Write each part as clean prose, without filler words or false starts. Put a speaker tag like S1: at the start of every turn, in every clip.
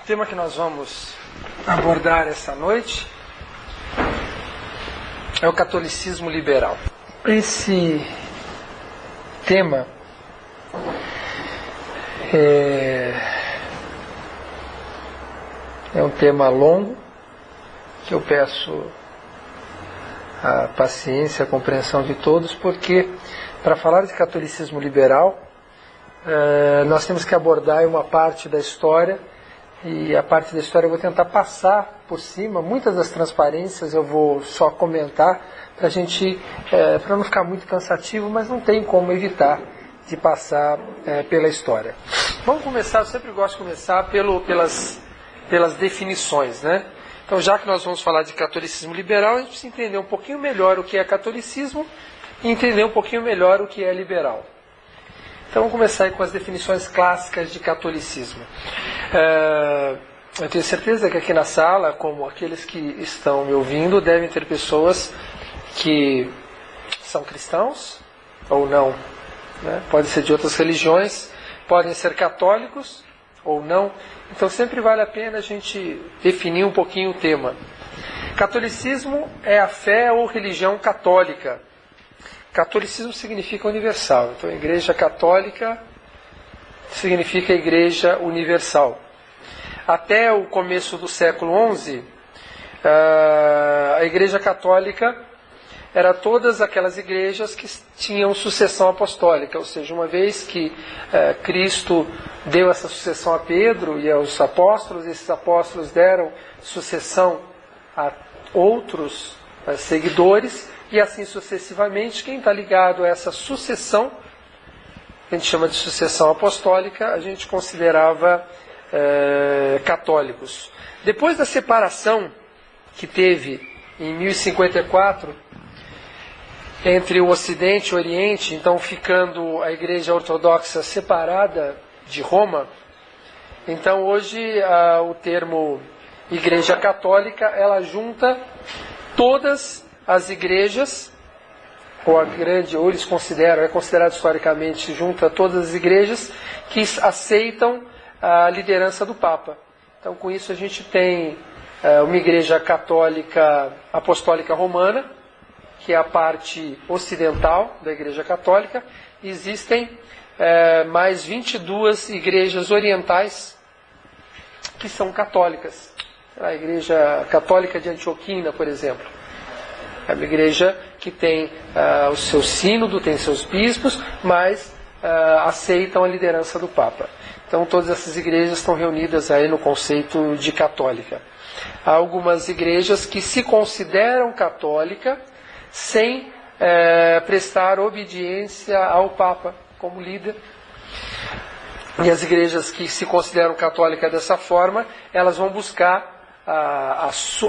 S1: O tema que nós vamos abordar essa noite é o catolicismo liberal. Esse tema é um tema longo, que eu peço a paciência, a compreensão de todos, porque para falar de catolicismo liberal, nós temos que abordar uma parte da história, e a parte da história eu vou tentar passar por cima. Muitas das transparências eu vou só comentar para a gente, para não ficar muito cansativo, mas não tem como evitar de passar pela história. Vamos começar, eu sempre gosto de começar pelas definições, né? Então, já que nós vamos falar de catolicismo liberal, a gente precisa entender um pouquinho melhor o que é catolicismo e entender um pouquinho melhor o que é liberal. Então vamos começar aí com as definições clássicas de catolicismo. Eu tenho certeza que aqui na sala, como aqueles que estão me ouvindo, devem ter pessoas que são cristãos ou não, né? Podem ser de outras religiões, podem ser católicos ou não. Então sempre vale a pena a gente definir um pouquinho o tema. Catolicismo é a fé ou religião católica. Catolicismo significa universal. Então, a Igreja Católica significa Igreja Universal. Até o começo do século XI, a Igreja Católica era todas aquelas igrejas que tinham sucessão apostólica. Ou seja, uma vez que Cristo deu essa sucessão a Pedro e aos apóstolos, esses apóstolos deram sucessão a outros seguidores, e assim sucessivamente. Quem está ligado a essa sucessão, que a gente chama de sucessão apostólica, a gente considerava católicos. Depois da separação que teve em 1054 entre o Ocidente e o Oriente, então ficando a Igreja Ortodoxa separada de Roma, então hoje o termo Igreja Católica, ela junta todas as igrejas, ou a grande, ou eles consideram, é considerado historicamente, junta todas as igrejas que aceitam a liderança do Papa. Então, com isso, a gente tem uma igreja católica apostólica romana, que é a parte ocidental da igreja católica. Existem mais 22 igrejas orientais que são católicas. A igreja católica de Antioquina, por exemplo, é uma igreja que tem o seu sínodo, tem seus bispos, mas aceitam a liderança do Papa. Então todas essas igrejas estão reunidas aí no conceito de católica. Há algumas igrejas que se consideram católica sem prestar obediência ao Papa como líder. E as igrejas que se consideram católicas dessa forma, elas vão buscar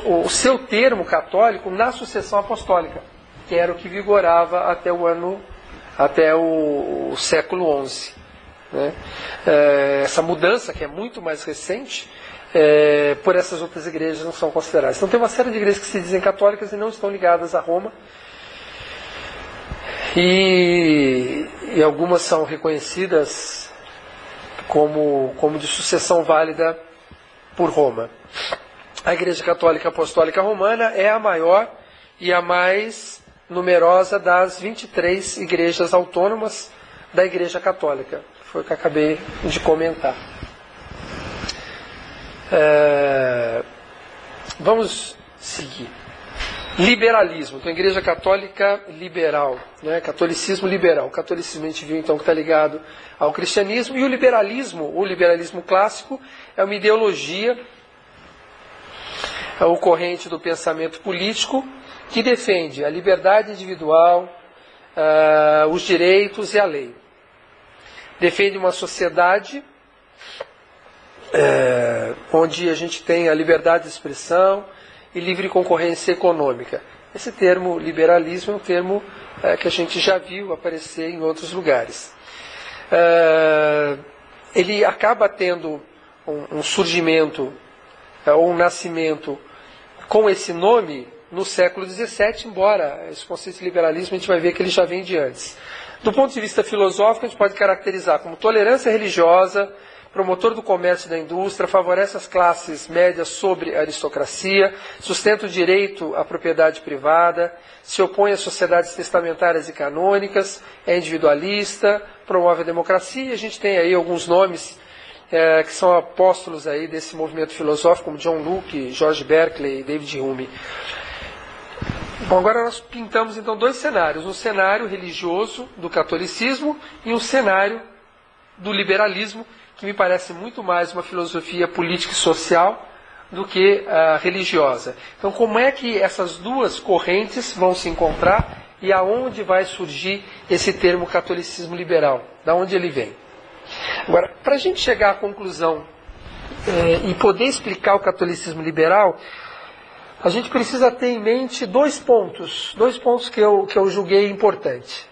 S1: o seu termo católico na sucessão apostólica, que era o que vigorava até o século XI. Né? Essa mudança, que é muito mais recente, por essas outras igrejas não são consideradas. Então tem uma série de igrejas que se dizem católicas e não estão ligadas a Roma, e algumas são reconhecidas como de sucessão válida por Roma. A Igreja Católica Apostólica Romana é a maior e a mais numerosa das 23 igrejas autônomas da Igreja Católica. Foi o que acabei de comentar. Vamos seguir. Liberalismo. Então, a Igreja Católica liberal, né? Catolicismo liberal. O catolicismo a gente viu então que está ligado ao cristianismo. E o liberalismo clássico, é uma ideologia ocorrente do pensamento político que defende a liberdade individual, os direitos e a lei. Defende uma sociedade onde a gente tem a liberdade de expressão e livre concorrência econômica. Esse termo liberalismo é um termo que a gente já viu aparecer em outros lugares. Ele acaba tendo um surgimento ou um nascimento com esse nome no século XVII, embora esse conceito de liberalismo a gente vai ver que ele já vem de antes. Do ponto de vista filosófico, a gente pode caracterizar como tolerância religiosa, promotor do comércio e da indústria, favorece as classes médias sobre a aristocracia, sustenta o direito à propriedade privada, se opõe às sociedades testamentárias e canônicas, é individualista, promove a democracia. A gente tem aí alguns nomes que são apóstolos aí desse movimento filosófico, como John Locke, George Berkeley e David Hume. Bom, agora nós pintamos então dois cenários, um cenário religioso do catolicismo e um cenário do liberalismo, que me parece muito mais uma filosofia política e social do que religiosa. Então, como é que essas duas correntes vão se encontrar e aonde vai surgir esse termo catolicismo liberal? Da onde ele vem? Agora, para a gente chegar à conclusão e poder explicar o catolicismo liberal, a gente precisa ter em mente dois pontos que eu julguei importantes.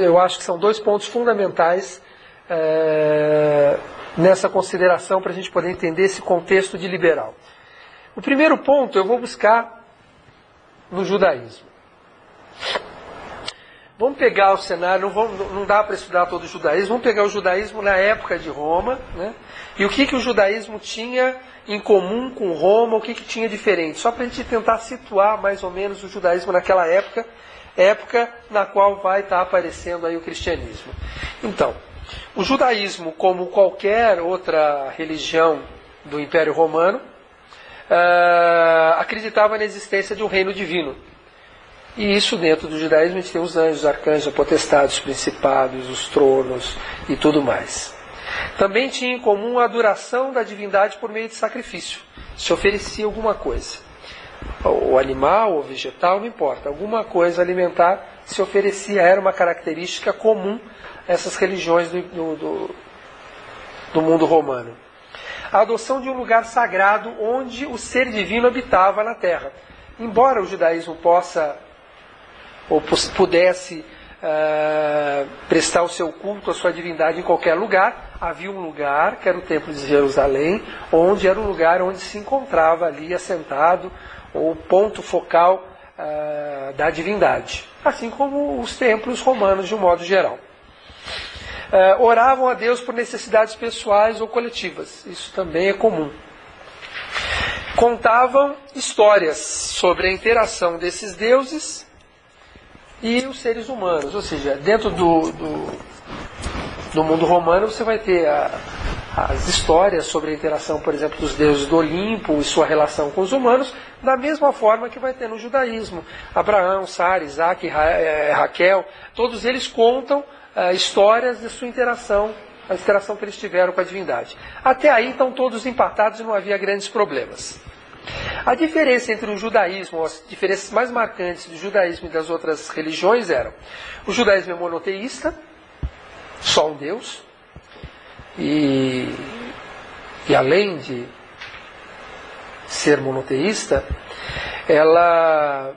S1: Eu acho que são dois pontos fundamentais nessa consideração para a gente poder entender esse contexto de liberal. O primeiro ponto eu vou buscar no judaísmo. Vamos pegar o cenário, não dá para estudar todo o judaísmo, vamos pegar o judaísmo na época de Roma, né? E o que o judaísmo tinha em comum com Roma, o que tinha diferente, só para a gente tentar situar mais ou menos o judaísmo naquela época na qual vai estar aparecendo aí o cristianismo. Então, o judaísmo, como qualquer outra religião do Império Romano, acreditava na existência de um reino divino. E isso dentro do judaísmo a gente tem os anjos, os arcanjos, a potestade, os principados, os tronos e tudo mais. Também tinha em comum a adoração da divindade por meio de sacrifício. Se oferecia alguma coisa. O animal ou vegetal, não importa. Alguma coisa alimentar se oferecia, era uma característica comum a essas religiões do mundo romano. A adoção de um lugar sagrado onde o ser divino habitava na terra. Embora o judaísmo pudesse prestar o seu culto à sua divindade em qualquer lugar, havia um lugar, que era o Templo de Jerusalém, onde era um lugar onde se encontrava ali assentado o ponto focal da divindade, assim como os templos romanos de um modo geral. Oravam a Deus por necessidades pessoais ou coletivas, isso também é comum. Contavam histórias sobre a interação desses deuses e os seres humanos, ou seja, dentro do mundo romano você vai ter as histórias sobre a interação, por exemplo, dos deuses do Olimpo e sua relação com os humanos, da mesma forma que vai ter no judaísmo. Abraão, Sara, Isaac, Raquel, todos eles contam histórias de sua interação, a interação que eles tiveram com a divindade. Até aí estão todos empatados e não havia grandes problemas. A diferença entre o judaísmo, as diferenças mais marcantes do judaísmo e das outras religiões eram: o judaísmo é monoteísta, só um Deus, e além de ser monoteísta, ela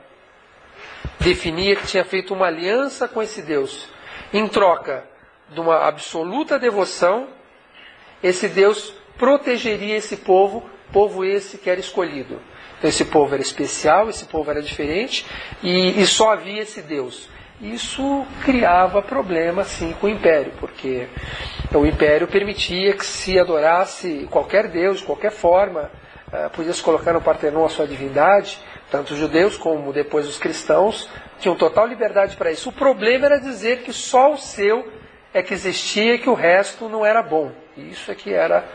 S1: definia que tinha feito uma aliança com esse Deus. Em troca de uma absoluta devoção, esse Deus protegeria esse povo esse que era escolhido. Então esse povo era especial, esse povo era diferente, e só havia esse Deus. Isso criava problema, sim, com o Império, porque o Império permitia que se adorasse qualquer Deus, de qualquer forma, podia se colocar no Partenon a sua divindade, tanto os judeus como depois os cristãos tinham total liberdade para isso. O problema era dizer que só o seu é que existia e que o resto não era bom. Isso é que era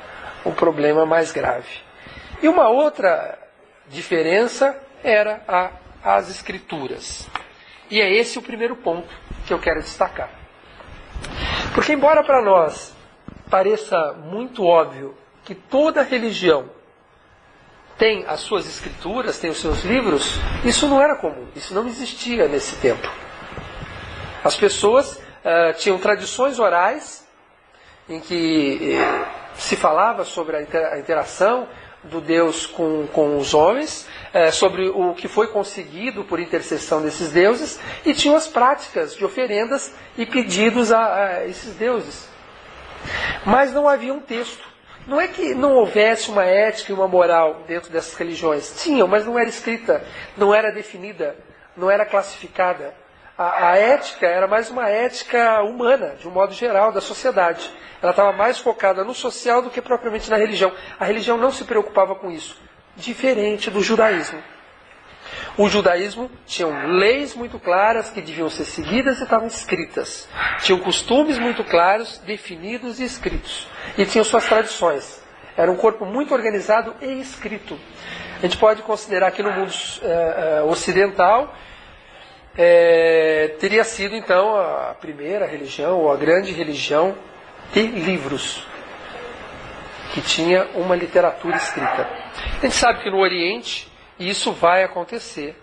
S1: o problema mais grave. E uma outra diferença era as escrituras. E é esse o primeiro ponto que eu quero destacar. Porque embora para nós pareça muito óbvio que toda religião tem as suas escrituras, tem os seus livros, isso não era comum, isso não existia nesse tempo. As pessoas tinham tradições orais em que se falava sobre a interação do Deus com os homens, sobre o que foi conseguido por intercessão desses deuses, e tinham as práticas de oferendas e pedidos a esses deuses. Mas não havia um texto. Não é que não houvesse uma ética e uma moral dentro dessas religiões. Tinham, mas não era escrita, não era definida, não era classificada. A ética era mais uma ética humana, de um modo geral, da sociedade. Ela estava mais focada no social do que propriamente na religião. A religião não se preocupava com isso, diferente do judaísmo. O judaísmo tinha leis muito claras que deviam ser seguidas e estavam escritas. Tinham costumes muito claros, definidos e escritos. E tinham suas tradições. Era um corpo muito organizado e escrito. A gente pode considerar que no mundo ocidental teria sido então a primeira religião, ou a grande religião de livros, que tinha uma literatura escrita. A gente sabe que no Oriente isso vai acontecer.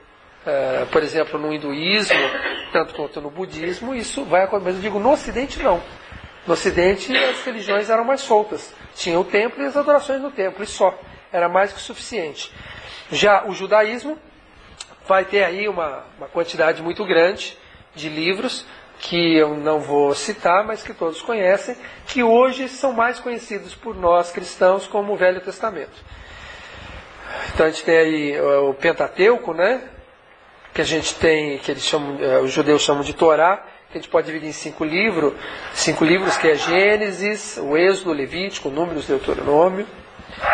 S1: Por exemplo, no hinduísmo, tanto quanto no budismo, isso vai acontecer. Mas eu digo, no Ocidente não. No Ocidente as religiões eram mais soltas. Tinha o templo e as adorações no templo, e só. Era mais que suficiente. Já o judaísmo vai ter aí uma quantidade muito grande de livros, que eu não vou citar, mas que todos conhecem, que hoje são mais conhecidos por nós cristãos como o Velho Testamento. Então a gente tem aí o Pentateuco, né? Que a gente tem, que eles chamam, os judeus chamam de Torá, que a gente pode dividir em 5 livros, que é Gênesis, o Êxodo, o Levítico, Números, Deuteronômio.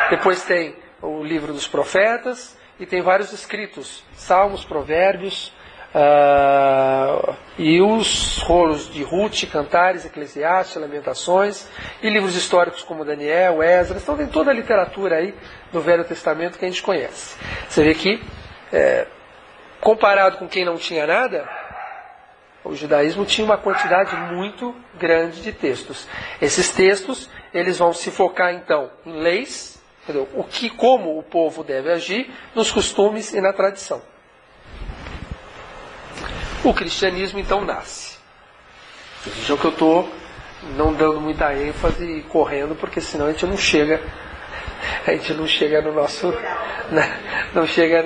S1: Depois tem o livro dos profetas, e tem vários escritos, Salmos, Provérbios, e os rolos de Ruth, Cantares, Eclesiastes, Lamentações, e livros históricos como Daniel, Esdras. Então tem toda a literatura aí do Velho Testamento que a gente conhece. Você vê que, comparado com quem não tinha nada, o judaísmo tinha uma quantidade muito grande de textos. Esses textos, eles vão se focar então em leis, entendeu? Como o povo deve agir, nos costumes e na tradição. O cristianismo então nasce. Vejam que eu estou não dando muita ênfase e correndo, porque senão a gente não chega no nosso, não chega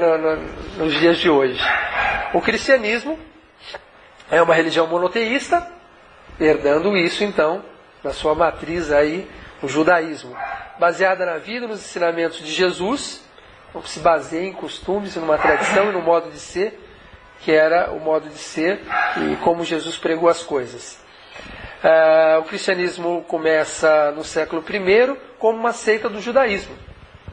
S1: nos dias de hoje. O cristianismo é uma religião monoteísta, herdando isso então na sua matriz aí, o judaísmo, baseada na vida e nos ensinamentos de Jesus, então se baseia em costumes, numa tradição e no modo de ser, que era o modo de ser e como Jesus pregou as coisas. O cristianismo começa no século I como uma seita do judaísmo.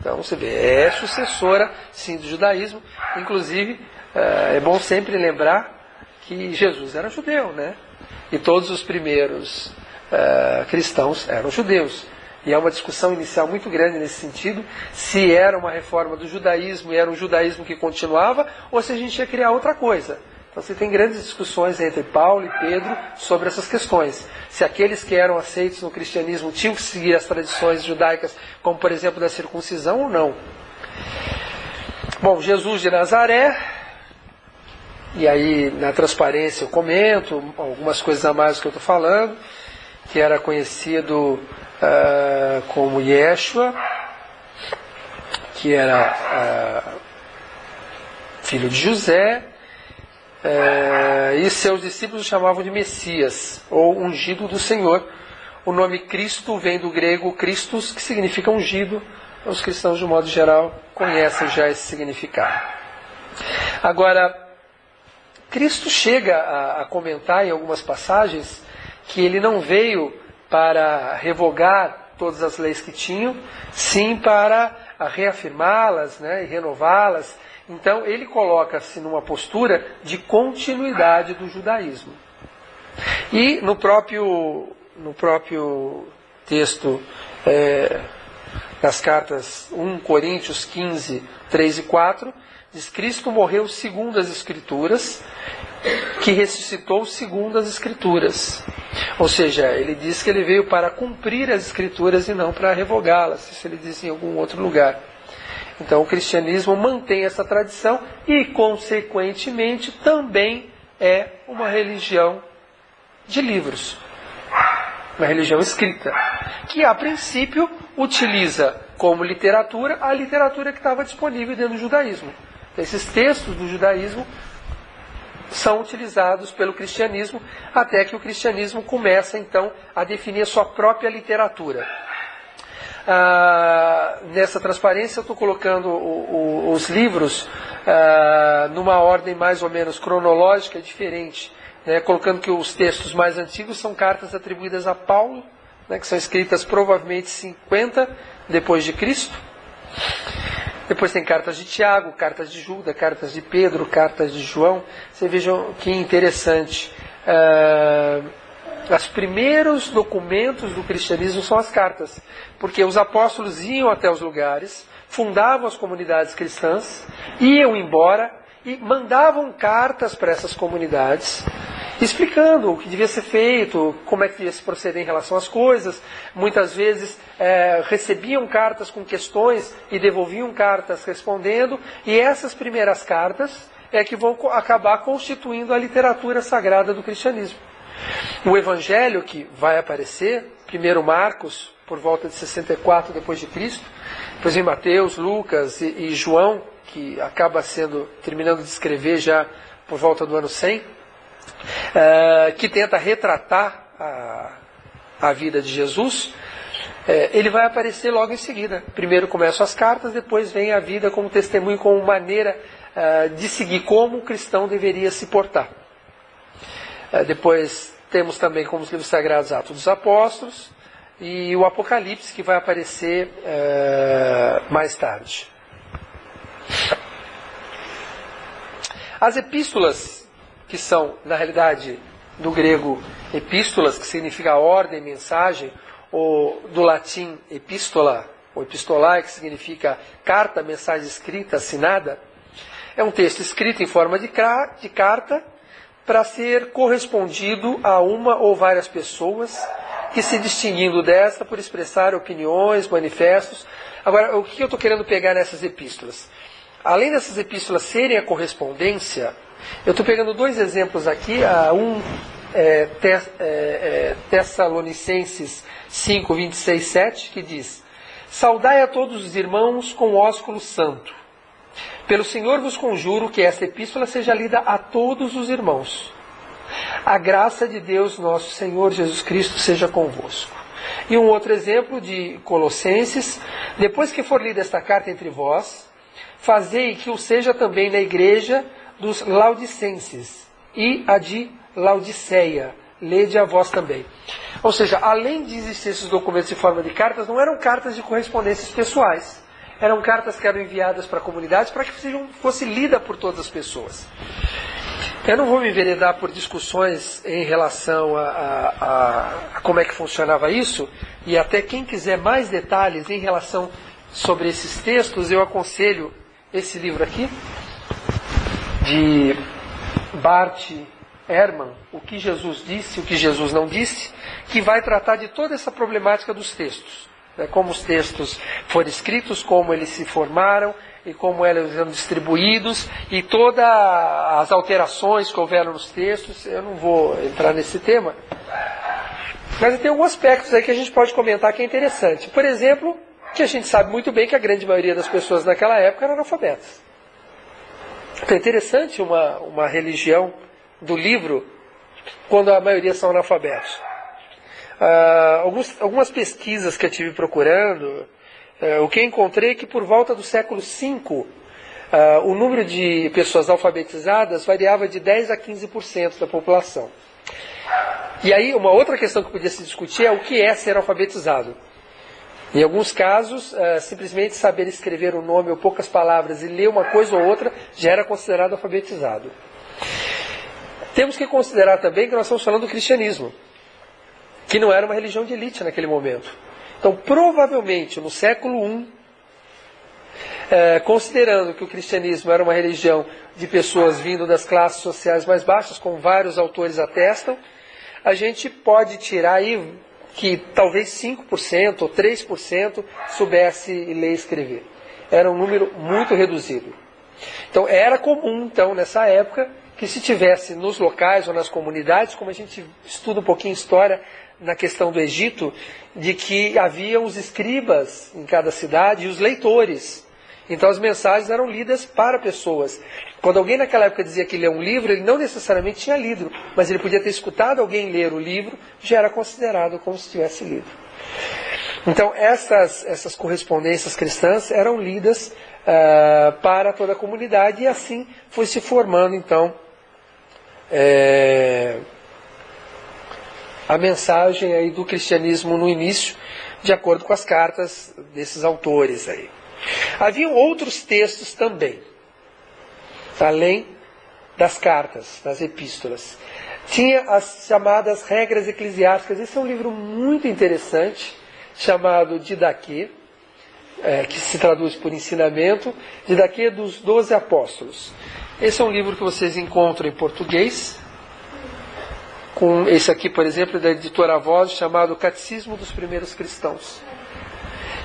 S1: Então você vê, é sucessora sim do judaísmo. Inclusive, é bom sempre lembrar que Jesus era judeu, né? E todos os primeiros cristãos eram judeus. E há uma discussão inicial muito grande nesse sentido, se era uma reforma do judaísmo e era um judaísmo que continuava, ou se a gente ia criar outra coisa. Então você tem grandes discussões entre Paulo e Pedro sobre essas questões. Se aqueles que eram aceitos no cristianismo tinham que seguir as tradições judaicas, como por exemplo da circuncisão ou não. Bom, Jesus de Nazaré, e aí na transparência eu comento algumas coisas a mais do que eu estou falando, que era conhecido como Yeshua, que era filho de José, e seus discípulos o chamavam de Messias, ou ungido do Senhor. O nome Cristo vem do grego Christos, que significa ungido. Os cristãos, de um modo geral, conhecem já esse significado. Agora, Cristo chega a comentar em algumas passagens que ele não veio para revogar todas as leis que tinham, sim para reafirmá-las, né, e renová-las. Então ele coloca-se numa postura de continuidade do judaísmo. E no próprio texto das cartas 1 Coríntios 15, 3 e 4, diz: Cristo morreu segundo as Escrituras, que ressuscitou segundo as Escrituras. Ou seja, ele diz que ele veio para cumprir as Escrituras e não para revogá-las. Isso ele diz em algum outro lugar. Então o cristianismo mantém essa tradição e, consequentemente, também é uma religião de livros. Uma religião escrita, que a princípio utiliza como literatura a literatura que estava disponível dentro do judaísmo. Esses textos do judaísmo são utilizados pelo cristianismo, até que o cristianismo começa então a definir a sua própria literatura. Nessa transparência eu estou colocando os livros numa ordem mais ou menos cronológica diferente né, colocando que os textos mais antigos são cartas atribuídas a Paulo, né, que são escritas provavelmente 50 depois de Cristo. Depois tem cartas de Tiago, cartas de Judas, cartas de Pedro, cartas de João. Vocês vejam que interessante. Os primeiros documentos do cristianismo são as cartas, porque os apóstolos iam até os lugares, fundavam as comunidades cristãs, iam embora e mandavam cartas para essas comunidades, explicando o que devia ser feito, como é que devia se proceder em relação às coisas. Muitas vezes recebiam cartas com questões e devolviam cartas respondendo, e essas primeiras cartas é que vão acabar constituindo a literatura sagrada do cristianismo. O Evangelho que vai aparecer, primeiro Marcos, por volta de 64 depois de Cristo, depois vem Mateus, Lucas e João, que acaba terminando de escrever já por volta do ano 100, que tenta retratar a vida de Jesus. Ele vai aparecer logo em seguida. Primeiro começam as cartas, depois vem a vida como testemunho, como maneira de seguir, como o cristão deveria se portar. Depois temos também como os livros sagrados Atos dos Apóstolos e o Apocalipse, que vai aparecer mais tarde. As epístolas, que são, na realidade, do grego epístolas, que significa ordem, mensagem, ou do latim epístola, ou epistolae, que significa carta, mensagem escrita, assinada, é um texto escrito em forma de carta para ser correspondido a uma ou várias pessoas, que se distinguindo desta por expressar opiniões, manifestos. Agora, o que eu estou querendo pegar nessas epístolas? Além dessas epístolas serem a correspondência, eu estou pegando dois exemplos aqui. Tessalonicenses 5, 26, 7, que diz: Saudai a todos os irmãos com ósculo santo. Pelo Senhor vos conjuro que esta epístola seja lida a todos os irmãos. A graça de Deus, nosso Senhor Jesus Cristo, seja convosco. E um outro exemplo de Colossenses: depois que for lida esta carta entre vós, fazei que o seja também na igreja dos Laodicenses e a de Laodiceia. Lede a vós também. Ou seja, além de existir esses documentos em forma de cartas, não eram cartas de correspondências pessoais. Eram cartas que eram enviadas para a comunidade para que fosse lida por todas as pessoas. Eu não vou me enveredar por discussões em relação a como é que funcionava isso, e até quem quiser mais detalhes em relação sobre esses textos, eu aconselho esse livro aqui, de Bart Ehrman, O que Jesus disse, o que Jesus não disse, que vai tratar de toda essa problemática dos textos. Como os textos foram escritos, como eles se formaram e como eles eram distribuídos e todas as alterações que houveram nos textos. Eu não vou entrar nesse tema, mas tem alguns aspectos aí que a gente pode comentar que é interessante. Por exemplo, que a gente sabe muito bem que a grande maioria das pessoas naquela época eram analfabetas. Então é interessante uma religião do livro quando a maioria são analfabetos. Algumas pesquisas que eu tive procurando, o que eu encontrei é que por volta do século V, o número de pessoas alfabetizadas variava de 10% a 15% da população. E aí uma outra questão que podia se discutir é o que é ser alfabetizado. Em alguns casos, simplesmente saber escrever um nome ou poucas palavras e ler uma coisa ou outra já era considerado alfabetizado. Temos que considerar também que nós estamos falando do cristianismo, que não era uma religião de elite naquele momento. Então, provavelmente, no século I, considerando que o cristianismo era uma religião de pessoas vindo das classes sociais mais baixas, como vários autores atestam, a gente pode tirar aí que talvez 5% ou 3% soubesse ler e escrever. Era um número muito reduzido. Então, era comum, então, nessa época, que se tivesse nos locais ou nas comunidades, como a gente estuda um pouquinho história na questão do Egito, de que havia os escribas em cada cidade e os leitores. Então as mensagens eram lidas para pessoas. Quando alguém naquela época dizia que lia um livro, ele não necessariamente tinha lido, mas ele podia ter escutado alguém ler o livro, já era considerado como se tivesse lido. Então essas correspondências cristãs eram lidas para toda a comunidade, e assim foi se formando então a mensagem aí do cristianismo no início, de acordo com as cartas desses autores aí. Haviam outros textos também, além das cartas, das epístolas. Tinha as chamadas regras eclesiásticas. Esse é um livro muito interessante, chamado Didaquê, que se traduz por ensinamento, Didaquê dos 12 Apóstolos. Esse é um livro que vocês encontram em português, com esse aqui, por exemplo, da editora Voz, chamado Catecismo dos Primeiros Cristãos.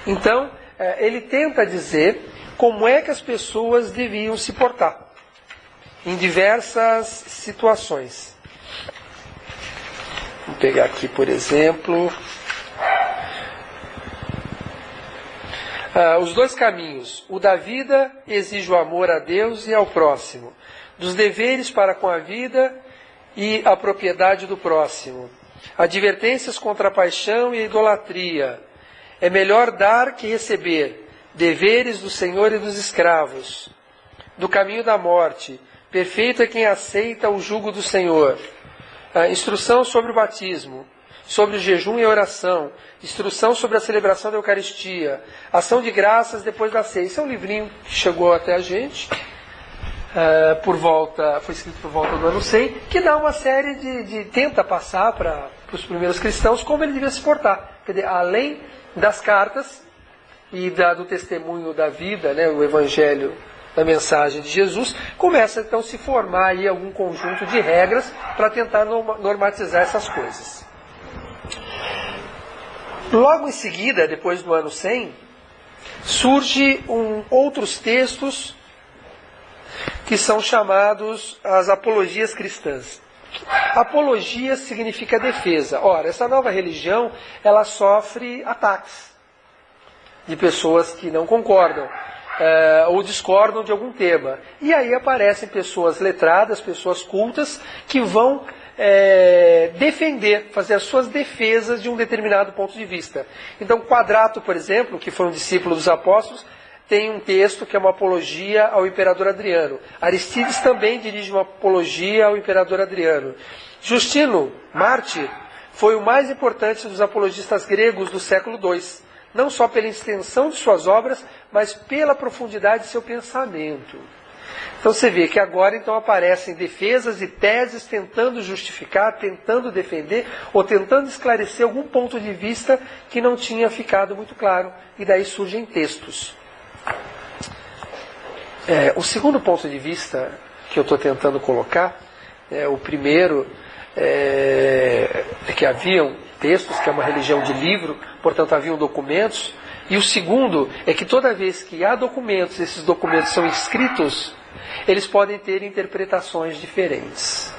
S1: Então, ele tenta dizer como é que as pessoas deviam se portar em diversas situações. Vou pegar aqui, por exemplo, os dois caminhos. O da vida exige o amor a Deus e ao próximo, dos deveres para com a vida e a propriedade do próximo. Advertências contra a paixão e a idolatria. É melhor dar que receber. Deveres do Senhor e dos escravos. Do caminho da morte. Perfeito é quem aceita o jugo do Senhor. Instrução sobre o batismo, sobre o jejum e a oração, instrução sobre a celebração da Eucaristia, ação de graças depois da ceia. Esse é um livrinho que chegou até a gente, foi escrito por volta do ano 100, que dá uma série tenta passar para os primeiros cristãos como ele devia se portar. Quer dizer, além das cartas e do testemunho da vida, né, o Evangelho, da mensagem de Jesus, começa então a se formar aí algum conjunto de regras para tentar normatizar essas coisas. Logo em seguida, depois do ano 100, surge outros textos que são chamados as apologias cristãs. Apologia significa defesa. Ora, essa nova religião, ela sofre ataques de pessoas que não concordam ou discordam de algum tema. E aí aparecem pessoas letradas, pessoas cultas, que vão defender, fazer as suas defesas de um determinado ponto de vista. Então, Quadrato, por exemplo, que foi um discípulo dos apóstolos, tem um texto que é uma apologia ao imperador Adriano. Aristides também dirige uma apologia ao imperador Adriano. Justino, mártir, foi o mais importante dos apologistas gregos do século II. Não só pela extensão de suas obras, mas pela profundidade de seu pensamento. Então você vê que agora então aparecem defesas e teses tentando justificar, tentando defender ou tentando esclarecer algum ponto de vista que não tinha ficado muito claro. E daí surgem textos. O segundo ponto de vista que eu estou tentando colocar, o primeiro é que haviam textos, que é uma religião de livro, portanto haviam documentos, e o segundo é que toda vez que há documentos, esses documentos são escritos, eles podem ter interpretações diferentes.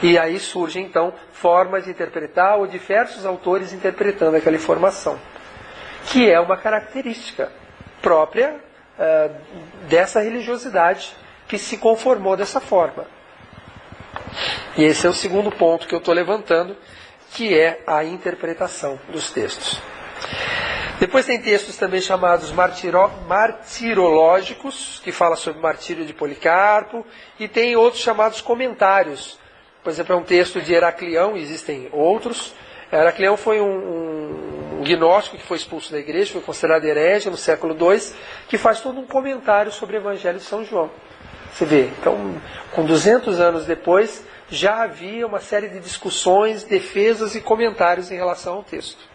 S1: E aí surgem então formas de interpretar, ou diversos autores interpretando aquela informação, que é uma característica própria dessa religiosidade que se conformou dessa forma. E esse é o segundo ponto que eu estou levantando, que é a interpretação dos textos. Depois tem textos também chamados martirológicos, que fala sobre o martírio de Policarpo, e tem outros chamados comentários. Por exemplo, é um texto de Heraclião, existem outros. Heraclião foi um gnóstico que foi expulso da igreja, foi considerado herege no século II, que faz todo um comentário sobre o Evangelho de São João. Você vê, então, com 200 anos depois, já havia uma série de discussões, defesas e comentários em relação ao texto.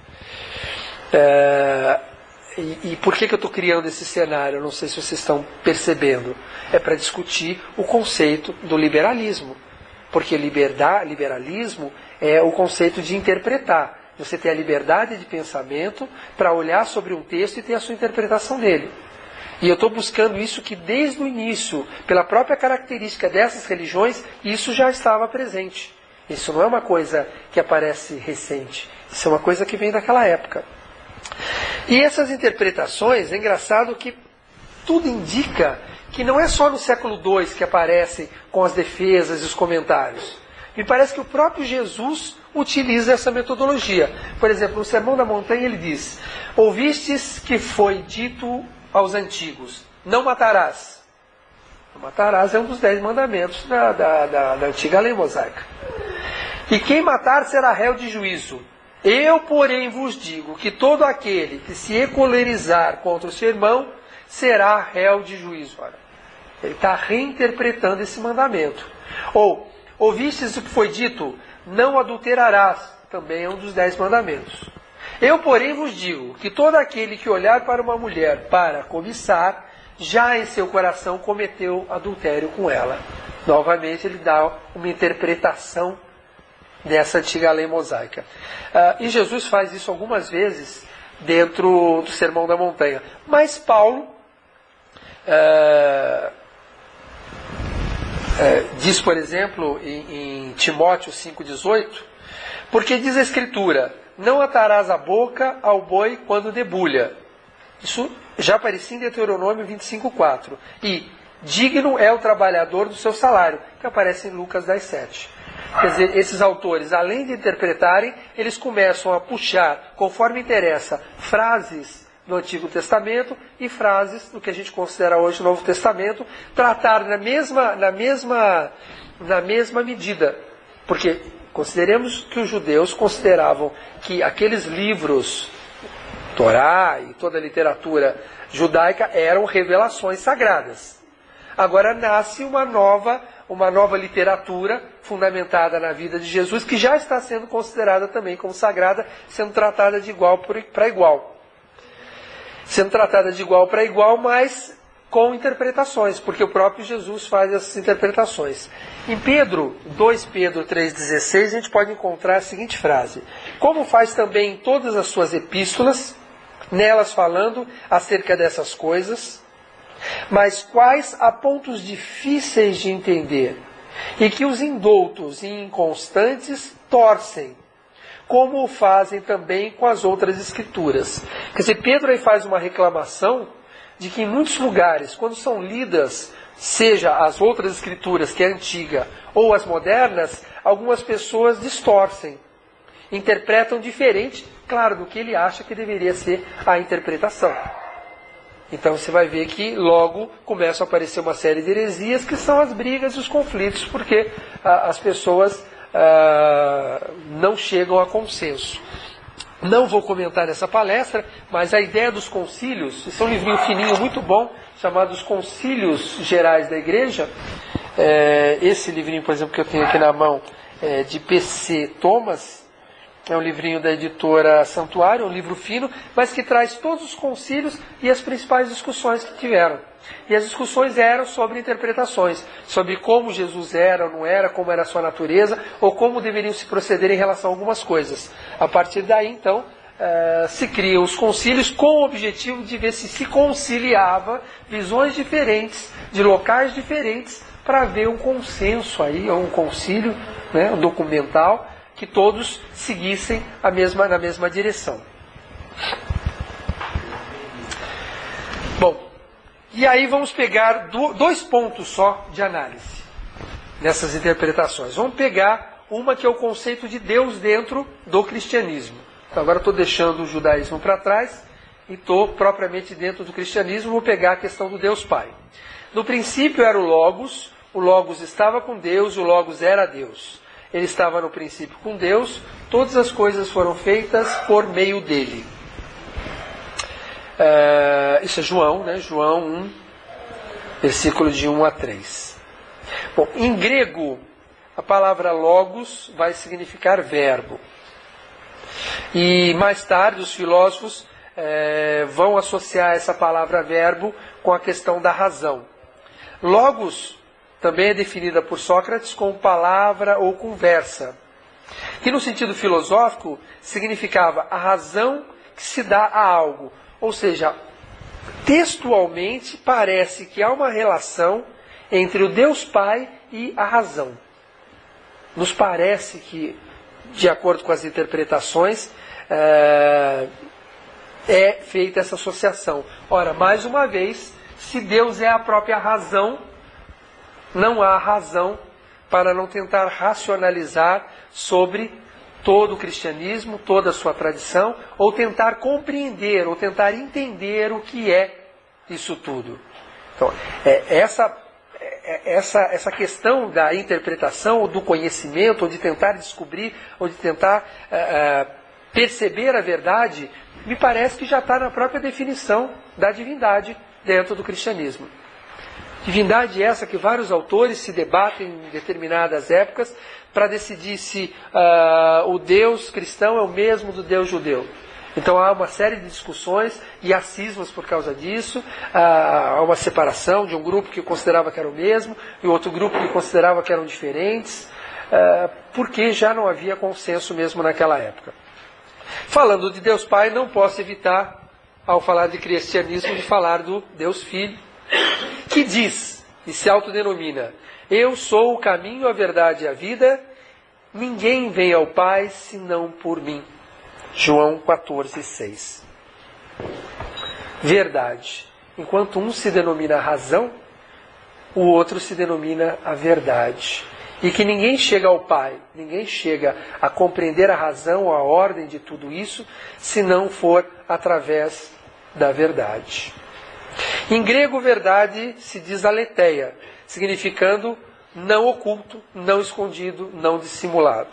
S1: E por que eu estou criando esse cenário? Eu não sei se vocês estão percebendo. É para discutir o conceito do liberalismo. Porque liberalismo é o conceito de interpretar. Você tem a liberdade de pensamento para olhar sobre um texto e ter a sua interpretação dele. E eu estou buscando isso que desde o início, pela própria característica dessas religiões, isso já estava presente. Isso não é uma coisa que aparece recente. Isso é uma coisa que vem daquela época. E essas interpretações, é engraçado que tudo indica que não é só no século II que aparecem com as defesas e os comentários. Me parece que o próprio Jesus utiliza essa metodologia. Por exemplo, no Sermão da Montanha ele diz: ouvistes que foi dito aos antigos, não matarás. Não matarás é um dos 10 mandamentos da antiga lei mosaica. E quem matar será réu de juízo. Eu, porém, vos digo que todo aquele que se encolerizar contra o seu irmão será réu de juízo. Olha, ele está reinterpretando esse mandamento. Ou, ouvistes o que foi dito, não adulterarás, também é um dos 10 mandamentos. Eu, porém, vos digo que todo aquele que olhar para uma mulher para cobiçar, já em seu coração cometeu adultério com ela. Novamente, ele dá uma interpretação dessa antiga lei mosaica. E Jesus faz isso algumas vezes dentro do Sermão da Montanha. Mas Paulo diz, por exemplo, em Timóteo 5,18, porque diz a Escritura, não atarás a boca ao boi quando debulha. Isso já aparecia em Deuteronômio 25,4. E digno é o trabalhador do seu salário, que aparece em Lucas 10,7. Quer dizer, esses autores, além de interpretarem, eles começam a puxar, conforme interessa, frases do Antigo Testamento e frases do que a gente considera hoje o Novo Testamento, tratar na mesma medida. Porque consideremos que os judeus consideravam que aqueles livros, Torá e toda a literatura judaica, eram revelações sagradas. Agora nasce uma nova literatura fundamentada na vida de Jesus, que já está sendo considerada também como sagrada, sendo tratada de igual para igual. Sendo tratada de igual para igual, mas com interpretações, porque o próprio Jesus faz essas interpretações. Em 2 Pedro 3,16, a gente pode encontrar a seguinte frase: como faz também em todas as suas epístolas, nelas falando acerca dessas coisas, mas quais há pontos difíceis de entender, e que os indoutos e inconstantes torcem, como o fazem também com as outras escrituras. Quer dizer, Pedro aí faz uma reclamação de que em muitos lugares, quando são lidas, seja as outras escrituras, que é antiga, ou as modernas, algumas pessoas distorcem, interpretam diferente, claro, do que ele acha que deveria ser a interpretação. Então você vai ver que logo começam a aparecer uma série de heresias, que são as brigas e os conflitos, porque as pessoas não chegam a consenso. Não vou comentar nessa palestra, mas a ideia dos concílios, isso é um livrinho fininho muito bom, chamado Os Concílios Gerais da Igreja. Esse livrinho, por exemplo, que eu tenho aqui na mão, de P.C. Thomas, é um livrinho da editora Santuário, um livro fino, mas que traz todos os concílios e as principais discussões que tiveram. E as discussões eram sobre interpretações, sobre como Jesus era ou não era, como era a sua natureza, ou como deveriam se proceder em relação a algumas coisas. A partir daí, então, se criam os concílios com o objetivo de ver se conciliava visões diferentes, de locais diferentes, para haver um consenso aí, ou um concílio, né, um documental, que todos seguissem na mesma direção. Bom, e aí vamos pegar 2 pontos só de análise nessas interpretações. Vamos pegar uma que é o conceito de Deus dentro do cristianismo. Então agora estou deixando o judaísmo para trás e estou propriamente dentro do cristianismo. Vou pegar a questão do Deus Pai. No princípio era o Logos estava com Deus, o Logos era Deus. Ele estava no princípio com Deus, todas as coisas foram feitas por meio dele. Isso é João, né? João 1, versículo de 1 a 3. Bom, em grego, a palavra logos vai significar verbo. E mais tarde os filósofos vão associar essa palavra verbo com a questão da razão. Logos também é definida por Sócrates como palavra ou conversa, que no sentido filosófico significava a razão que se dá a algo. Ou seja, textualmente parece que há uma relação entre o Deus Pai e a razão. Nos parece que, de acordo com as interpretações, é feita essa associação. Ora, mais uma vez, se Deus é a própria razão, não há razão para não tentar racionalizar sobre todo o cristianismo, toda a sua tradição, ou tentar compreender, ou tentar entender o que é isso tudo. Então, essa questão da interpretação, ou do conhecimento, ou de tentar descobrir, ou de tentar perceber a verdade, me parece que já está na própria definição da divindade dentro do cristianismo. Divindade essa que vários autores se debatem em determinadas épocas para decidir se o Deus cristão é o mesmo do Deus judeu. Então há uma série de discussões e há cismas por causa disso. Há uma separação de um grupo que considerava que era o mesmo e outro grupo que considerava que eram diferentes, porque já não havia consenso mesmo naquela época. Falando de Deus Pai, não posso evitar, ao falar de cristianismo, de falar do Deus Filho, que diz e se autodenomina: eu sou o caminho, a verdade e a vida, ninguém vem ao Pai senão por mim. João 14,6. Verdade. Enquanto um se denomina a razão, o outro se denomina a verdade. E que ninguém chega ao Pai, ninguém chega a compreender a razão, a ordem de tudo isso, se não for através da verdade. Em grego, verdade se diz aletheia, significando não oculto, não escondido, não dissimulado.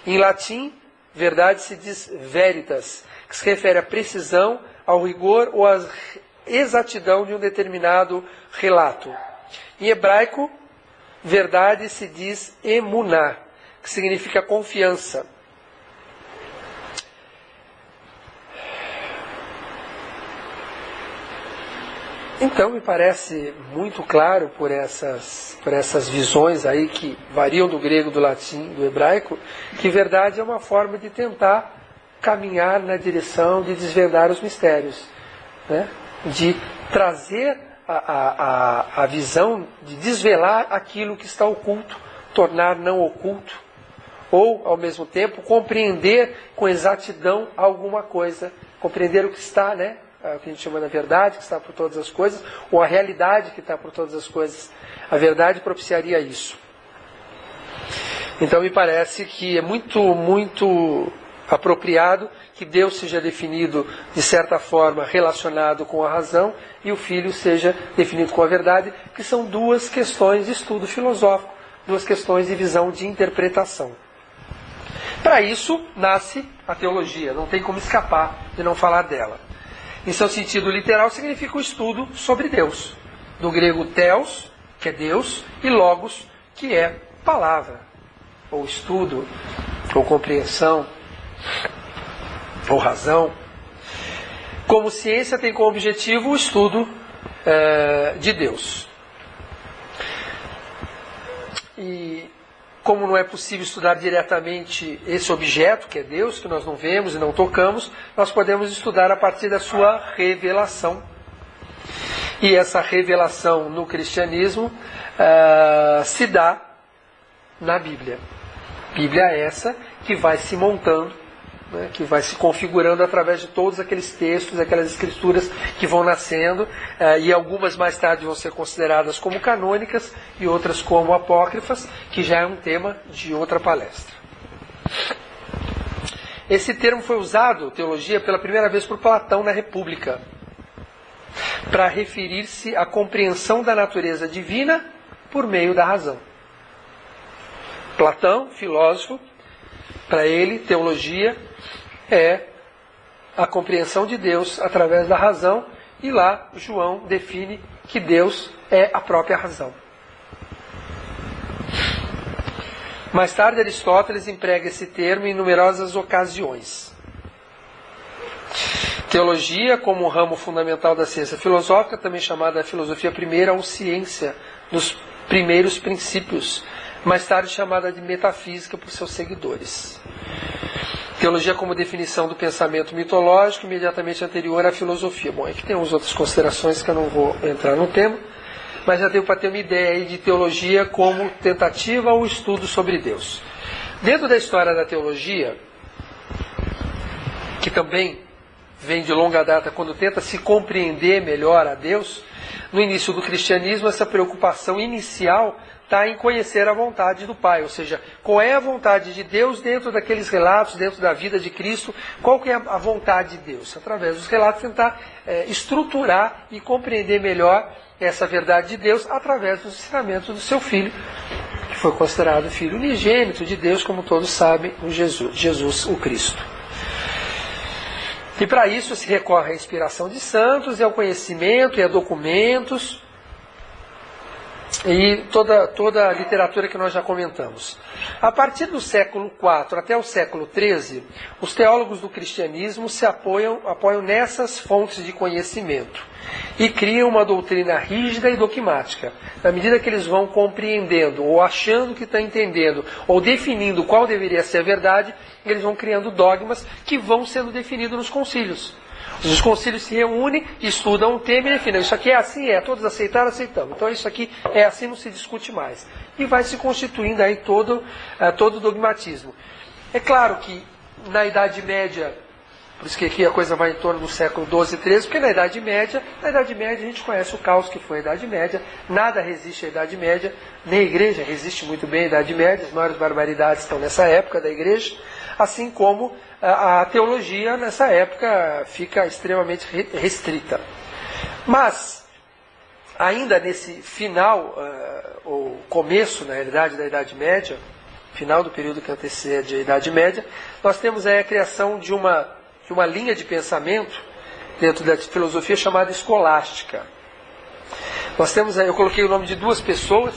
S1: Em latim, verdade se diz veritas, que se refere à precisão, ao rigor ou à exatidão de um determinado relato. Em hebraico, verdade se diz emuná, que significa confiança. Então, me parece muito claro por essas visões aí que variam do grego, do latim, do hebraico, que verdade é uma forma de tentar caminhar na direção de desvendar os mistérios, né? De trazer a visão, de desvelar aquilo que está oculto, tornar não oculto, ou, ao mesmo tempo, compreender com exatidão alguma coisa, compreender o que está, né? O que a gente chama da verdade, que está por todas as coisas, ou a realidade que está por todas as coisas. A verdade propiciaria isso. Então me parece que é muito apropriado que Deus seja definido, de certa forma, relacionado com a razão, e o Filho seja definido com a verdade, que são duas questões de estudo filosófico, duas questões de visão de interpretação. Para isso, nasce a teologia, não tem como escapar de não falar dela. Em seu sentido literal, significa o estudo sobre Deus. Do grego theos, que é Deus, e logos, que é palavra, ou estudo, ou compreensão, ou razão. Como ciência, tem como objetivo o estudo de Deus. E como não é possível estudar diretamente esse objeto, que é Deus, que nós não vemos e não tocamos, nós podemos estudar a partir da sua revelação. E essa revelação no cristianismo se dá na Bíblia. Bíblia é essa que vai se montando, né, que vai se configurando através de todos aqueles textos, aquelas escrituras que vão nascendo, e algumas mais tarde vão ser consideradas como canônicas e outras como apócrifas, que já é um tema de outra palestra. Esse termo foi usado, teologia, pela primeira vez por Platão na República, para referir-se à compreensão da natureza divina por meio da razão. Platão, filósofo, para ele, teologia é a compreensão de Deus através da razão, e lá João define que Deus é a própria razão. Mais tarde, Aristóteles emprega esse termo em numerosas ocasiões. Teologia, como um ramo fundamental da ciência filosófica, também chamada filosofia primeira ou ciência dos primeiros princípios, mais tarde chamada de metafísica por seus seguidores. Teologia como definição do pensamento mitológico, imediatamente anterior à filosofia. Bom, aqui tem umas outras considerações que eu não vou entrar no tema, mas já deu para ter uma ideia aí de teologia como tentativa ou estudo sobre Deus. Dentro da história da teologia, que também vem de longa data quando tenta se compreender melhor a Deus, no início do cristianismo essa preocupação inicial está em conhecer a vontade do Pai, ou seja, qual é a vontade de Deus dentro daqueles relatos, dentro da vida de Cristo, qual que é a vontade de Deus? Através dos relatos tentar estruturar e compreender melhor essa verdade de Deus através dos ensinamentos do seu Filho, que foi considerado Filho unigênito de Deus, como todos sabem, o Jesus o Cristo. E para isso se recorre à inspiração de santos, e ao conhecimento, e a documentos, e toda a literatura que nós já comentamos. A partir do século IV até o século XIII, os teólogos do cristianismo se apoiam nessas fontes de conhecimento e criam uma doutrina rígida e dogmática. Na medida que eles vão compreendendo, ou achando que estão entendendo, ou definindo qual deveria ser a verdade, eles vão criando dogmas que vão sendo definidos nos concílios. Os concílios se reúnem, estudam um tema e definem. Isso aqui é assim, todos aceitaram, aceitamos. Então isso aqui é assim, não se discute mais. E vai se constituindo aí todo o dogmatismo. É claro que na Idade Média, por isso que aqui a coisa vai em torno do século XII e XIII, porque na Idade Média a gente conhece o caos que foi a Idade Média, nada resiste à Idade Média, nem a Igreja resiste muito bem à Idade Média, as maiores barbaridades estão nessa época da Igreja, assim como a teologia nessa época fica extremamente restrita. Mas, ainda nesse final, ou começo, na realidade, da Idade Média, final do período que antecede a Idade Média, nós temos aí a criação de uma linha de pensamento dentro da filosofia chamada escolástica. Nós temos aí, eu coloquei o nome de duas pessoas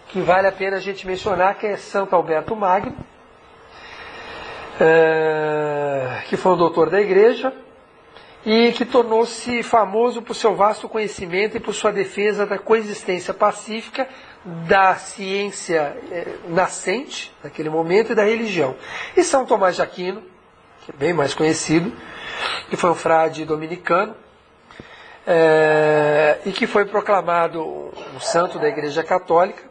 S1: que vale a pena a gente mencionar, que é Santo Alberto Magno, que foi um doutor da Igreja e que tornou-se famoso por seu vasto conhecimento e por sua defesa da coexistência pacífica da ciência nascente naquele momento e da religião. E São Tomás de Aquino, que é bem mais conhecido, que foi um frade dominicano e que foi proclamado um santo da Igreja Católica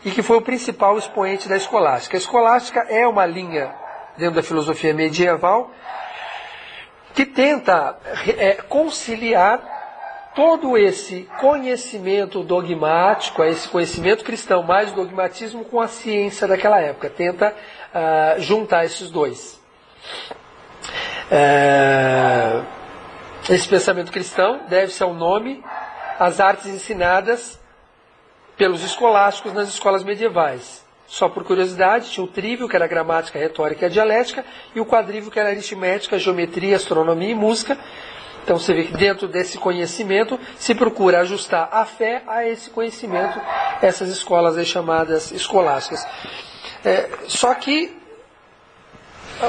S1: e que foi o principal expoente da escolástica. A escolástica é uma linha dentro da filosofia medieval que tenta conciliar todo esse conhecimento dogmático, esse conhecimento cristão, mais o dogmatismo, com a ciência daquela época. Tenta juntar esses dois. Esse pensamento cristão deve-se ao nome às artes ensinadas pelos escolásticos nas escolas medievais. Só por curiosidade, tinha o trívio, que era a gramática, a retórica e a dialética, e o quadrívio, que era a aritmética, a geometria, a astronomia e música. Então você vê que dentro desse conhecimento se procura ajustar a fé a esse conhecimento, essas escolas aí chamadas escolásticas. Só que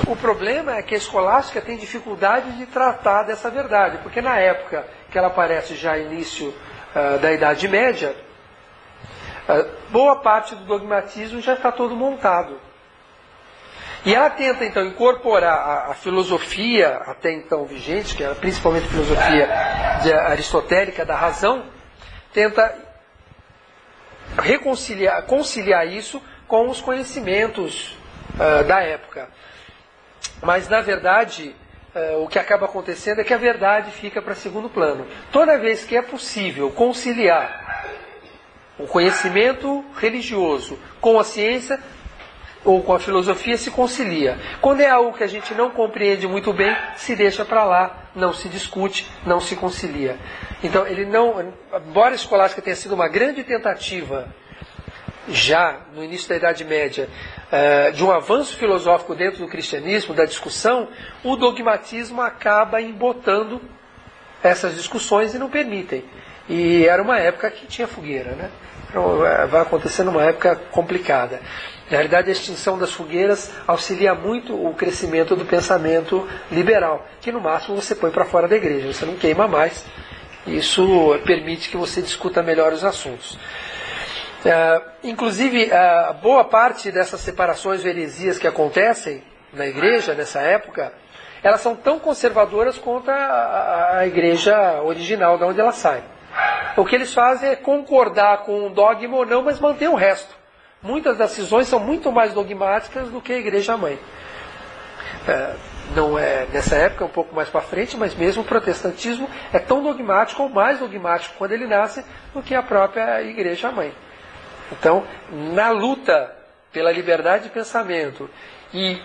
S1: o problema é que a escolástica tem dificuldade de tratar dessa verdade, porque na época que ela aparece já início da Idade Média, boa parte do dogmatismo já está todo montado. E ela tenta, então, incorporar a filosofia até então vigente, que era principalmente a filosofia aristotélica da razão, tenta conciliar isso com os conhecimentos da época. Mas, na verdade, o que acaba acontecendo é que a verdade fica para segundo plano. Toda vez que é possível conciliar o conhecimento religioso com a ciência ou com a filosofia, se concilia. Quando é algo que a gente não compreende muito bem, se deixa para lá, não se discute, não se concilia. Então, embora a escolástica tenha sido uma grande tentativa, já no início da Idade Média, de um avanço filosófico dentro do cristianismo, da discussão, o dogmatismo acaba embotando essas discussões e não permitem. E era uma época que tinha fogueira, né? Então, vai acontecer numa época complicada. Na realidade, a extinção das fogueiras auxilia muito o crescimento do pensamento liberal, que no máximo você põe para fora da igreja, você não queima mais. Isso permite que você discuta melhor os assuntos. Inclusive, boa parte dessas separações ou heresias que acontecem na igreja nessa época, elas são tão conservadoras quanto a igreja original, de onde ela sai. O que eles fazem é concordar com um dogma ou não, mas manter o resto. Muitas das cisões são muito mais dogmáticas do que a igreja-mãe. Não é nessa época, um pouco mais para frente, mas mesmo o protestantismo é tão dogmático ou mais dogmático quando ele nasce do que a própria igreja-mãe. Então, na luta pela liberdade de pensamento e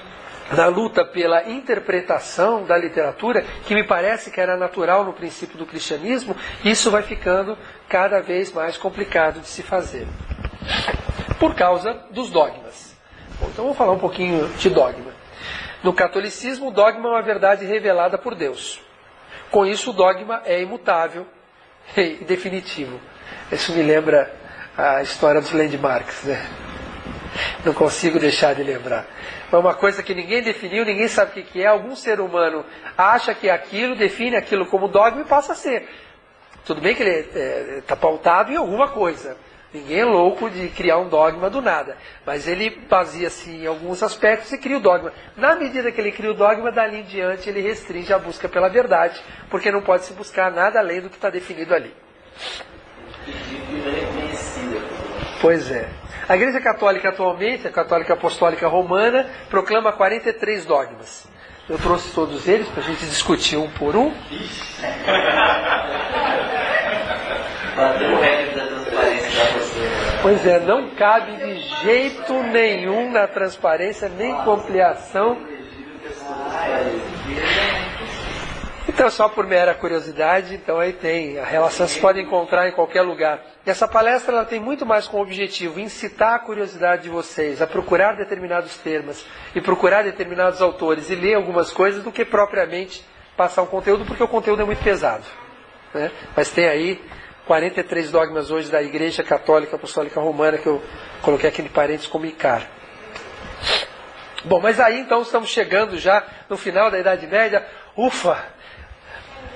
S1: na luta pela interpretação da literatura, que me parece que era natural no princípio do cristianismo, isso vai ficando cada vez mais complicado de se fazer. Por causa dos dogmas. Bom, então vamos falar um pouquinho de dogma. No catolicismo, o dogma é uma verdade revelada por Deus. Com isso, o dogma é imutável e definitivo. Isso me lembra a história dos landmarks, né? Não consigo deixar de lembrar. É uma coisa que ninguém definiu, ninguém sabe o que é. Algum ser humano acha que é aquilo, define aquilo como dogma e passa a ser. Tudo bem que ele está pautado em alguma coisa. Ninguém é louco de criar um dogma do nada. Mas ele baseia-se em alguns aspectos e cria o dogma. Na medida que ele cria o dogma, dali em diante ele restringe a busca pela verdade, porque não pode se buscar nada além do que está definido ali. Pois é. A Igreja Católica atualmente, a Católica Apostólica Romana, proclama 43 dogmas. Eu trouxe todos eles para a gente discutir um por um. Pois é, não cabe de jeito nenhum na transparência, nem com ampliação. Então, só por mera curiosidade, então aí tem, a relação se pode encontrar em qualquer lugar. E essa palestra ela tem muito mais como objetivo incitar a curiosidade de vocês a procurar determinados termos e procurar determinados autores e ler algumas coisas do que propriamente passar um conteúdo, porque o conteúdo é muito pesado, né? Mas tem aí 43 dogmas hoje da Igreja Católica Apostólica Romana, que eu coloquei aqui de parênteses como ICAR. Bom, mas aí então estamos chegando já no final da Idade Média. Ufa!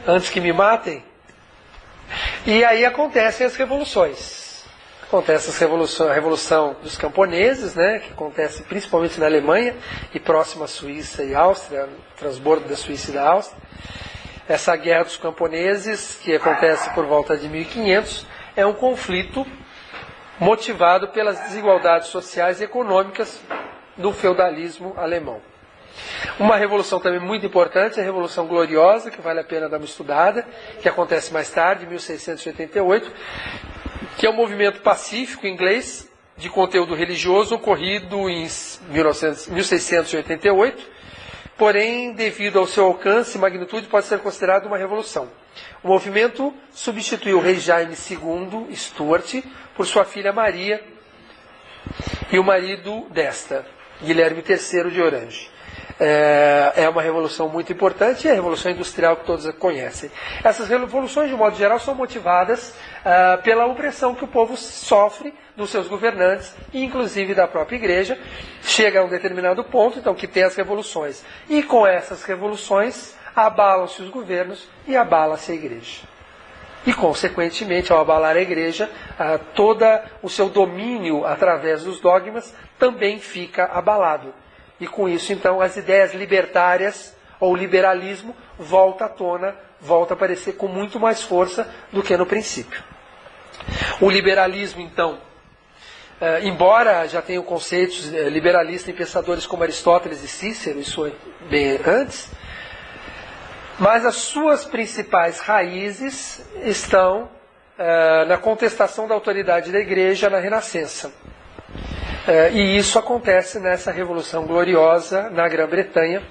S1: Antes que me matem. E aí acontecem as revoluções. Acontece a Revolução dos Camponeses, né, que acontece principalmente na Alemanha e próxima à Suíça e Áustria, no transbordo da Suíça e da Áustria. Essa Guerra dos Camponeses, que acontece por volta de 1500, é um conflito motivado pelas desigualdades sociais e econômicas do feudalismo alemão. Uma revolução também muito importante, a Revolução Gloriosa, que vale a pena dar uma estudada, que acontece mais tarde, em 1688, que é um movimento pacífico inglês de conteúdo religioso ocorrido em 1688, porém, devido ao seu alcance e magnitude, pode ser considerado uma revolução. O movimento substituiu o rei Jaime II, Stuart, por sua filha Maria e o marido desta, Guilherme III de Orange. É uma revolução muito importante, é a Revolução Industrial que todos conhecem. Essas revoluções, de modo geral, são motivadas pela opressão que o povo sofre dos seus governantes, e inclusive da própria igreja. Chega a um determinado ponto, então, que tem as revoluções. E com essas revoluções, abalam-se os governos e abala-se a igreja. E, consequentemente, ao abalar a igreja, todo o seu domínio através dos dogmas também fica abalado. E com isso, então, as ideias libertárias, ou liberalismo, volta à tona, volta a aparecer com muito mais força do que no princípio. O liberalismo, então, embora já tenha conceitos liberalistas em pensadores como Aristóteles e Cícero, isso é bem antes, mas as suas principais raízes estão na contestação da autoridade da igreja na Renascença. E isso acontece nessa Revolução Gloriosa na Grã-Bretanha,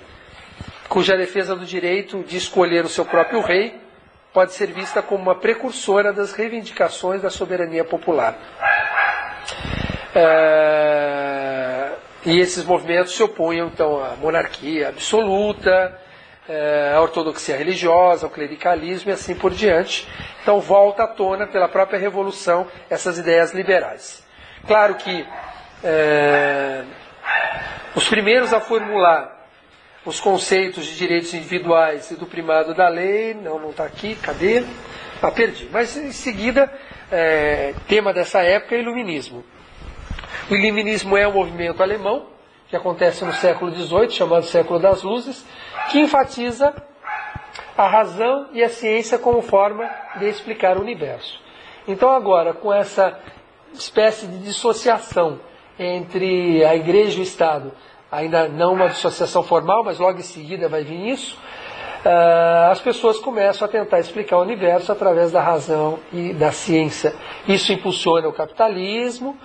S1: cuja defesa do direito de escolher o seu próprio rei pode ser vista como uma precursora das reivindicações da soberania popular. E esses movimentos se opunham, então, à monarquia absoluta, à ortodoxia religiosa, ao clericalismo e assim por diante. Então volta à tona pela própria Revolução essas ideias liberais. Claro que os primeiros a formular os conceitos de direitos individuais e do primado da lei, não está aqui, cadê? Perdi. Mas em seguida, tema dessa época é o Iluminismo. O Iluminismo é um movimento alemão, que acontece no século XVIII, chamado Século das Luzes, que enfatiza a razão e a ciência como forma de explicar o universo. Então agora, com essa espécie de dissociação entre a Igreja e o Estado, ainda não uma dissociação formal, mas logo em seguida vai vir isso, as pessoas começam a tentar explicar o universo através da razão e da ciência. Isso impulsiona o capitalismo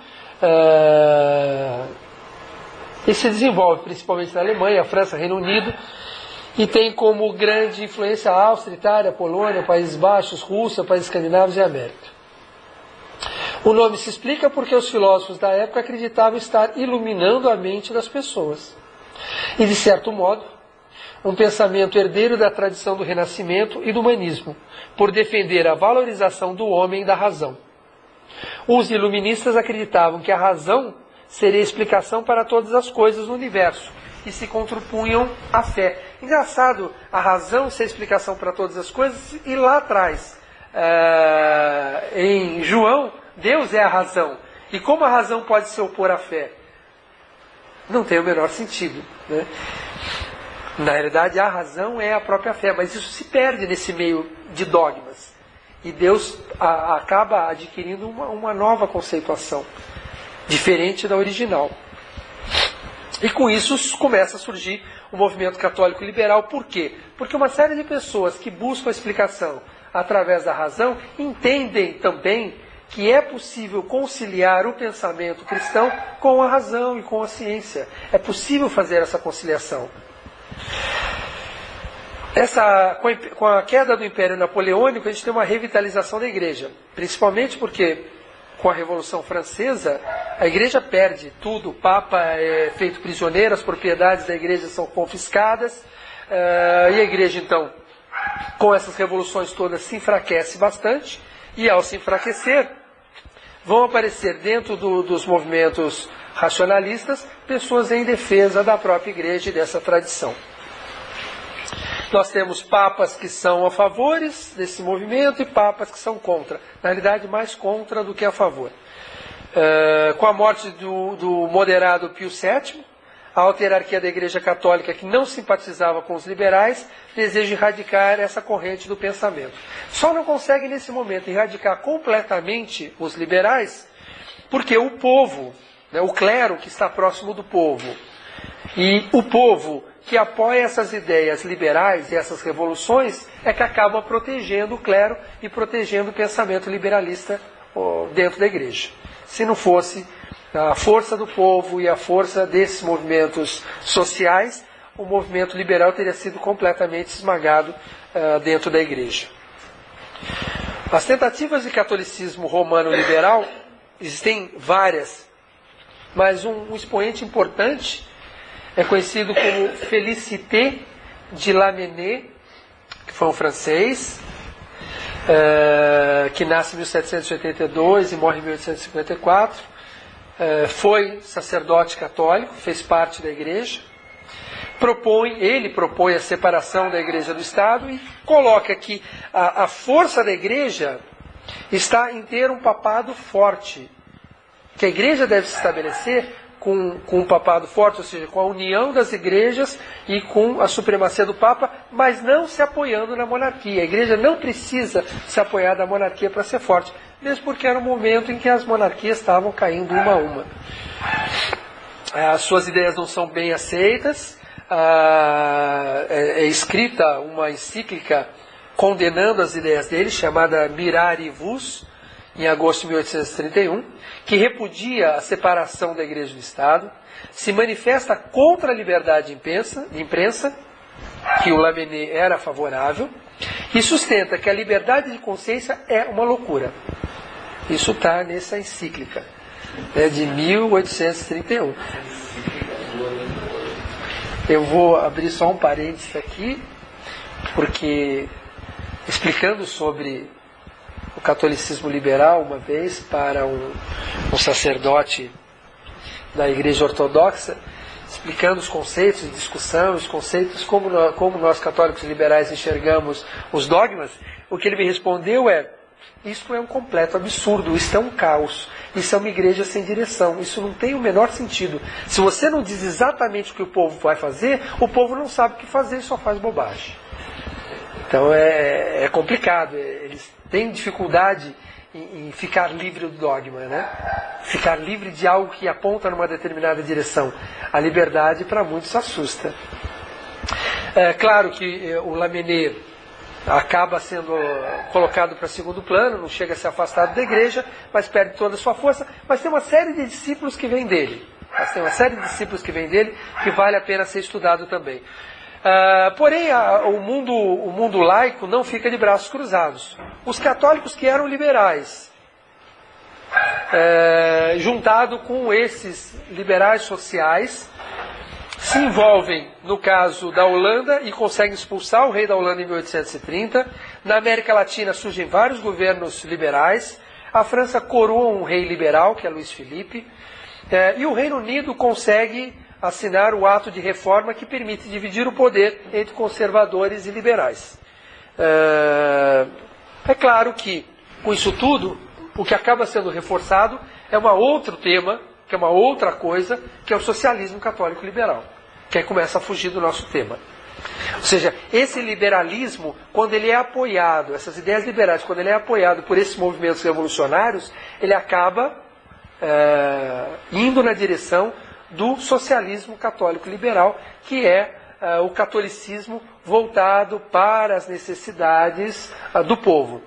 S1: e se desenvolve principalmente na Alemanha, França, Reino Unido, e tem como grande influência a Áustria, Itália, Polônia, Países Baixos, Rússia, países escandinavos e América. O nome se explica porque os filósofos da época acreditavam estar iluminando a mente das pessoas. E, de certo modo, um pensamento herdeiro da tradição do Renascimento e do humanismo, por defender a valorização do homem e da razão. Os iluministas acreditavam que a razão seria a explicação para todas as coisas no universo, e se contrapunham à fé. Engraçado, a razão ser a explicação para todas as coisas, e lá atrás, em João, Deus é a razão. E como a razão pode se opor à fé? Não tem o menor sentido, né? Na realidade, a razão é a própria fé, mas isso se perde nesse meio de dogmas. E Deus acaba adquirindo uma nova conceituação, diferente da original. E com isso começa a surgir o movimento católico liberal. Por quê? Porque uma série de pessoas que buscam a explicação através da razão entendem também que é possível conciliar o pensamento cristão com a razão e com a ciência. É possível fazer essa conciliação. Com a queda do Império Napoleônico, a gente tem uma revitalização da Igreja. Principalmente porque, com a Revolução Francesa, a Igreja perde tudo. O Papa é feito prisioneiro, as propriedades da Igreja são confiscadas. E a Igreja, então, com essas revoluções todas, se enfraquece bastante. E, ao se enfraquecer, vão aparecer dentro dos movimentos racionalistas pessoas em defesa da própria Igreja e dessa tradição. Nós temos papas que são a favor desse movimento e papas que são contra. Na realidade, mais contra do que a favor. Com a morte do moderado Pio VII, a alta hierarquia da Igreja Católica, que não simpatizava com os liberais, deseja erradicar essa corrente do pensamento. Só não consegue, nesse momento, erradicar completamente os liberais, porque o povo, né, o clero que está próximo do povo, e o povo que apoia essas ideias liberais e essas revoluções, é que acaba protegendo o clero e protegendo o pensamento liberalista dentro da Igreja. Se não fosse a força do povo e a força desses movimentos sociais, o movimento liberal teria sido completamente esmagado dentro da Igreja. As tentativas de catolicismo romano liberal, existem várias, mas um expoente importante é conhecido como Félicité de Lamennais, que foi um francês, que nasce em 1782 e morre em 1854. Foi sacerdote católico, fez parte da Igreja. Ele propõe a separação da Igreja do Estado e coloca que a força da Igreja está em ter um papado forte. Que a Igreja deve se estabelecer com um papado forte, ou seja, com a união das igrejas e com a supremacia do Papa, mas não se apoiando na monarquia. A Igreja não precisa se apoiar da monarquia para ser forte, mesmo porque era um momento em que as monarquias estavam caindo uma a uma. As suas ideias não são bem aceitas. É escrita uma encíclica condenando as ideias dele, chamada Mirari Vos, em agosto de 1831, que repudia a separação da Igreja do Estado, se manifesta contra a liberdade de imprensa, que o Lamennais era favorável, e sustenta que a liberdade de consciência é uma loucura. Isso está nessa encíclica, de 1831. Eu vou abrir só um parênteses aqui, porque explicando sobre o catolicismo liberal uma vez para um sacerdote da Igreja Ortodoxa, explicando os conceitos de discussão, os conceitos como nós católicos liberais enxergamos os dogmas, o que ele me respondeu é: isto é um completo absurdo, isto é um caos, isso é uma igreja sem direção, isso não tem o menor sentido. Se você não diz exatamente o que o povo vai fazer, o povo não sabe o que fazer e só faz bobagem. Então é complicado, eles têm dificuldade em ficar livre do dogma, né? Ficar livre de algo que aponta numa determinada direção. A liberdade para muitos assusta. É claro que o Lamennais acaba sendo colocado para segundo plano, não chega a ser afastado da igreja, mas perde toda a sua força. Mas tem uma série de discípulos que vêm dele. Que vale a pena ser estudado também. Porém, o mundo laico não fica de braços cruzados. Os católicos que eram liberais, juntado com esses liberais sociais, se envolvem no caso da Holanda e conseguem expulsar o rei da Holanda em 1830. Na América Latina surgem vários governos liberais. A França coroa um rei liberal, que é Luís Filipe. E o Reino Unido consegue assinar o ato de reforma que permite dividir o poder entre conservadores e liberais. É claro que, com isso tudo, o que acaba sendo reforçado é um outro tema, que é uma outra coisa, que é o socialismo católico liberal, que aí começa a fugir do nosso tema. Ou seja, esse liberalismo, quando ele é apoiado, essas ideias liberais, quando ele é apoiado por esses movimentos revolucionários, ele acaba indo na direção do socialismo católico liberal, que é o catolicismo voltado para as necessidades do povo.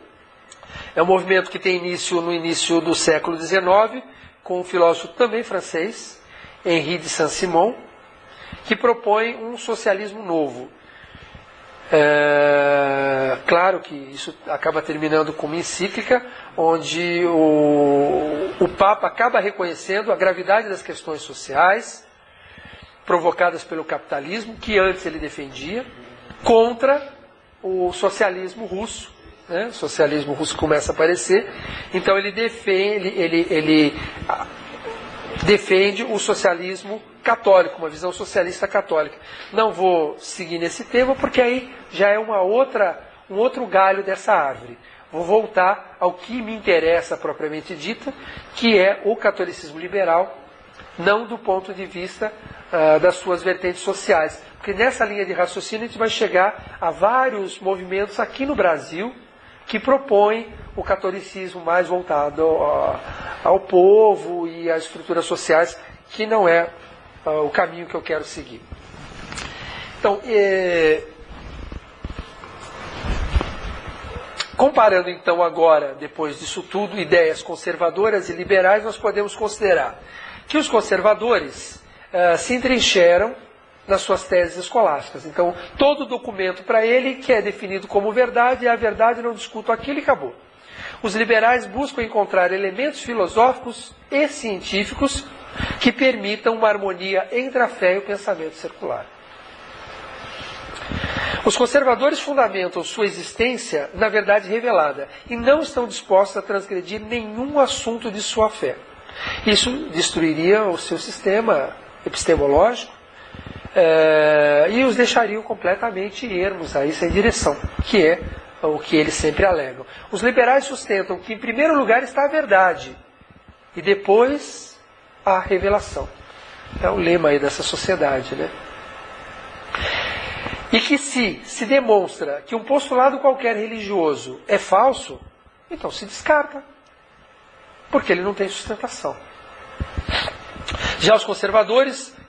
S1: É um movimento que tem início no início do século XIX, com um filósofo também francês, Henri de Saint-Simon, que propõe um socialismo novo. Claro que isso acaba terminando com uma encíclica, onde o Papa acaba reconhecendo a gravidade das questões sociais provocadas pelo capitalismo, que antes ele defendia, contra o socialismo russo. O socialismo russo começa a aparecer, então ele defende o socialismo católico, uma visão socialista católica. Não vou seguir nesse tema, porque aí já é um outro galho dessa árvore. Vou voltar ao que me interessa propriamente dita, que é o catolicismo liberal, não do ponto de vista das suas vertentes sociais. Porque nessa linha de raciocínio a gente vai chegar a vários movimentos aqui no Brasil que propõem o catolicismo mais voltado ao povo e às estruturas sociais, que não é o caminho que eu quero seguir. Então, comparando então agora, depois disso tudo, ideias conservadoras e liberais, nós podemos considerar que os conservadores se entrincheiram nas suas teses escolásticas. Então, todo documento para ele que é definido como verdade, é a verdade, não discuto aquilo e acabou. Os liberais buscam encontrar elementos filosóficos e científicos que permitam uma harmonia entre a fé e o pensamento circular. Os conservadores fundamentam sua existência na verdade revelada e não estão dispostos a transgredir nenhum assunto de sua fé. Isso destruiria o seu sistema epistemológico e os deixariam completamente ermos aí sem direção, que é o que eles sempre alegam. Os liberais sustentam que em primeiro lugar está a verdade e depois a revelação. É o lema aí dessa sociedade, né? E que se demonstra que um postulado qualquer religioso é falso, então se descarta, porque ele não tem sustentação. Já os conservadores,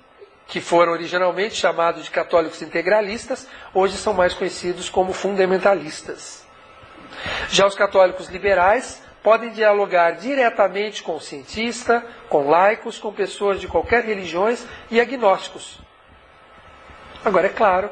S1: que foram originalmente chamados de católicos integralistas, hoje são mais conhecidos como fundamentalistas. Já os católicos liberais podem dialogar diretamente com o cientista, com laicos, com pessoas de qualquer religião e agnósticos. Agora, é claro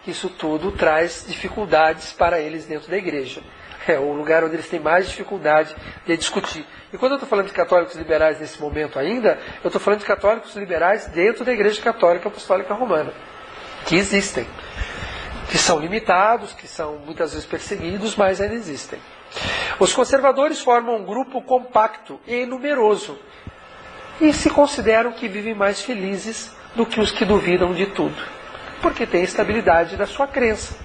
S1: que isso tudo traz dificuldades para eles dentro da igreja. É o lugar onde eles têm mais dificuldade de discutir. E quando eu estou falando de católicos liberais nesse momento ainda, eu estou falando de católicos liberais dentro da Igreja Católica Apostólica Romana, que existem, que são limitados, que são muitas vezes perseguidos, mas ainda existem. Os conservadores formam um grupo compacto e numeroso e se consideram que vivem mais felizes do que os que duvidam de tudo, porque têm estabilidade da sua crença.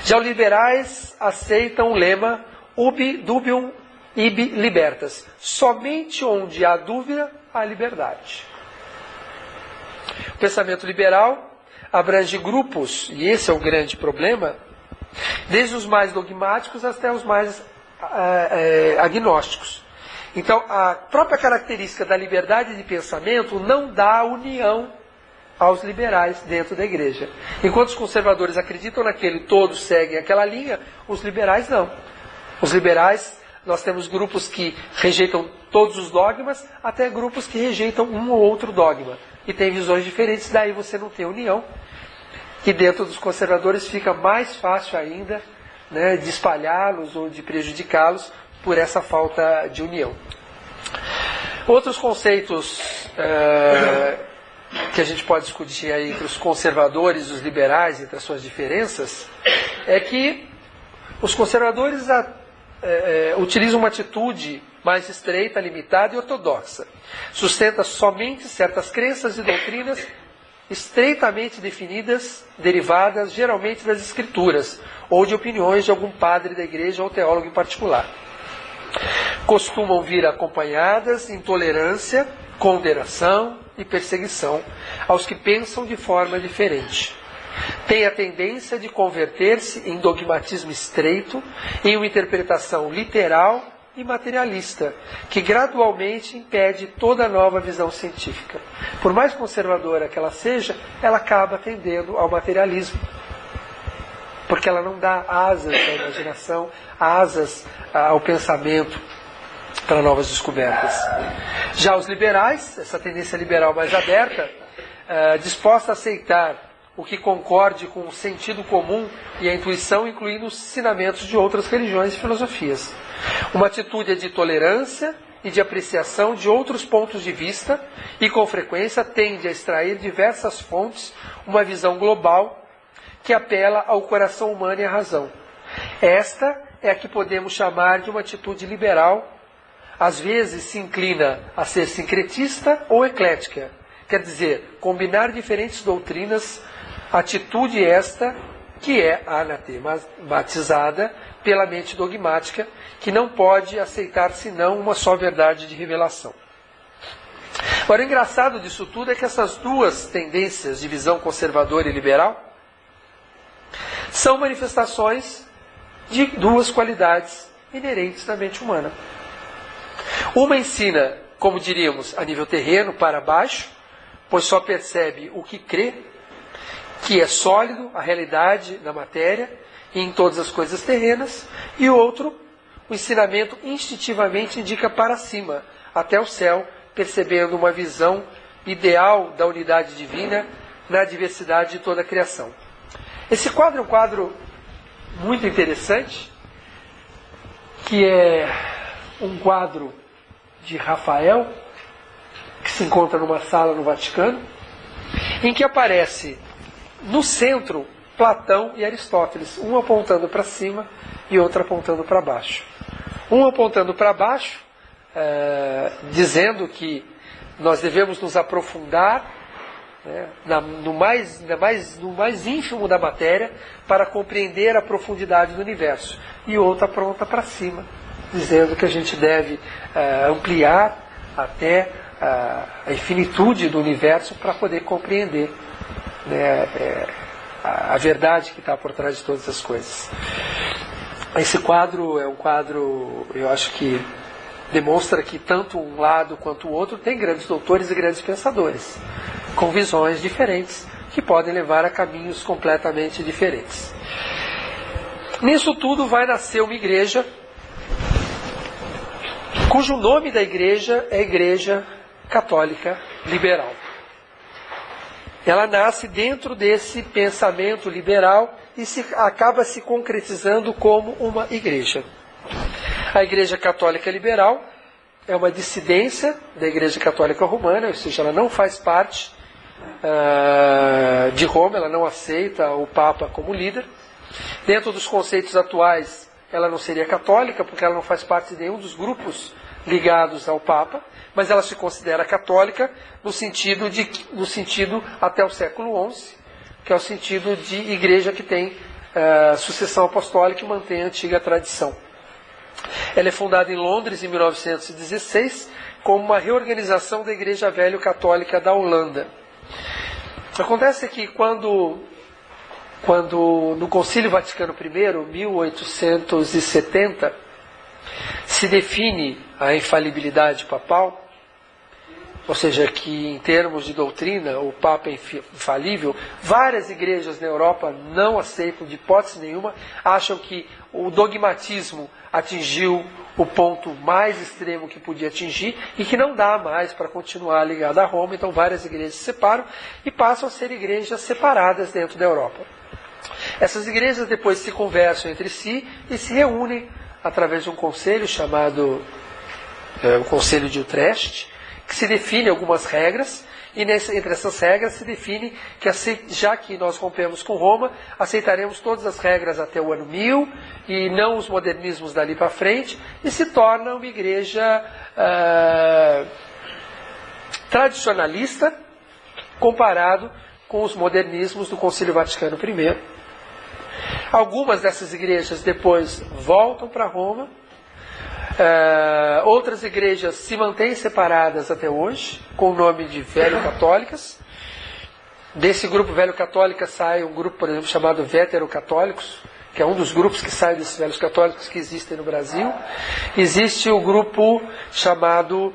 S1: Já os liberais aceitam o lema ubi dubium ibi libertas. Somente onde há dúvida, há liberdade. O pensamento liberal abrange grupos, e esse é o grande problema, desde os mais dogmáticos até os mais agnósticos. Então, a própria característica da liberdade de pensamento não dá união aos liberais dentro da igreja. Enquanto os conservadores acreditam naquele, todos seguem aquela linha, os liberais não. Os liberais, nós temos grupos que rejeitam todos os dogmas, até grupos que rejeitam um ou outro dogma. E tem visões diferentes, daí você não tem união. E dentro dos conservadores fica mais fácil ainda, né, de espalhá-los ou de prejudicá-los por essa falta de união. Outros conceitos que a gente pode discutir aí entre os conservadores e os liberais, entre as suas diferenças, é que os conservadores utilizam uma atitude mais estreita, limitada e ortodoxa. Sustenta somente certas crenças e doutrinas estreitamente definidas, derivadas geralmente das escrituras, ou de opiniões de algum padre da igreja ou teólogo em particular. Costumam vir acompanhadas intolerância, condenação e perseguição aos que pensam de forma diferente. Tem a tendência de converter-se em dogmatismo estreito, em uma interpretação literal e materialista, que gradualmente impede toda nova visão científica. Por mais conservadora que ela seja, ela acaba tendendo ao materialismo, porque ela não dá asas à imaginação, asas ao pensamento para novas descobertas. Já os liberais, essa tendência liberal mais aberta, disposta a aceitar o que concorde com o sentido comum e a intuição, incluindo os ensinamentos de outras religiões e filosofias. Uma atitude de tolerância e de apreciação de outros pontos de vista e, com frequência, tende a extrair diversas fontes uma visão global que apela ao coração humano e à razão. Esta é a que podemos chamar de uma atitude liberal. Às vezes se inclina a ser sincretista ou eclética, quer dizer, combinar diferentes doutrinas, atitude esta que é anatematizada pela mente dogmática, que não pode aceitar senão uma só verdade de revelação. Agora, o engraçado disso tudo é que essas duas tendências de visão conservadora e liberal são manifestações de duas qualidades inerentes na mente humana. Uma ensina, como diríamos, a nível terreno, para baixo, pois só percebe o que crê, que é sólido, a realidade da matéria e em todas as coisas terrenas, e o outro, o ensinamento instintivamente indica para cima, até o céu, percebendo uma visão ideal da unidade divina na diversidade de toda a criação. Esse quadro é um quadro muito interessante, que é um quadro de Rafael, que se encontra numa sala no Vaticano, em que aparece no centro Platão e Aristóteles, um apontando para cima e outro apontando para baixo. Um apontando para baixo, dizendo que nós devemos nos aprofundar, né, no mais ínfimo da matéria para compreender a profundidade do universo. E outro aponta para cima, dizendo que a gente deve ampliar até a infinitude do universo para poder compreender, né, a verdade que está por trás de todas as coisas. Esse quadro é um quadro, eu acho que demonstra que tanto um lado quanto o outro tem grandes doutores e grandes pensadores, com visões diferentes, que podem levar a caminhos completamente diferentes. Nisso tudo vai nascer uma igreja, cujo nome da igreja é Igreja Católica Liberal. Ela nasce dentro desse pensamento liberal e acaba se concretizando como uma igreja. A Igreja Católica Liberal é uma dissidência da Igreja Católica Romana, ou seja, ela não faz parte de Roma, ela não aceita o Papa como líder. Dentro dos conceitos atuais, ela não seria católica, porque ela não faz parte de nenhum dos grupos ligados ao Papa, mas ela se considera católica no sentido até o século XI, que é o sentido de igreja que tem sucessão apostólica e mantém a antiga tradição. Ela é fundada em Londres em 1916 como uma reorganização da Igreja Velho-Católica da Holanda. Acontece que quando no Concílio Vaticano I, 1870, se define a infalibilidade papal, ou seja, que em termos de doutrina o Papa é infalível, várias igrejas na Europa não aceitam de hipótese nenhuma, acham que o dogmatismo atingiu o ponto mais extremo que podia atingir e que não dá mais para continuar ligado a Roma, então várias igrejas se separam e passam a ser igrejas separadas dentro da Europa. Essas igrejas depois se conversam entre si e se reúnem através de um conselho chamado o Conselho de Utrecht, que se define algumas regras, e entre essas regras se define que, já que nós rompemos com Roma, aceitaremos todas as regras até o ano 1000, e não os modernismos dali para frente, e se torna uma igreja tradicionalista, comparado com os modernismos do Concílio Vaticano I. Algumas dessas igrejas depois voltam para Roma, outras igrejas se mantêm separadas até hoje, com o nome de velho-católicas. Desse grupo velho-católica sai um grupo, por exemplo, chamado vetero-católicos, que é um dos grupos que sai desses velhos católicos que existem no Brasil. Existe o grupo chamado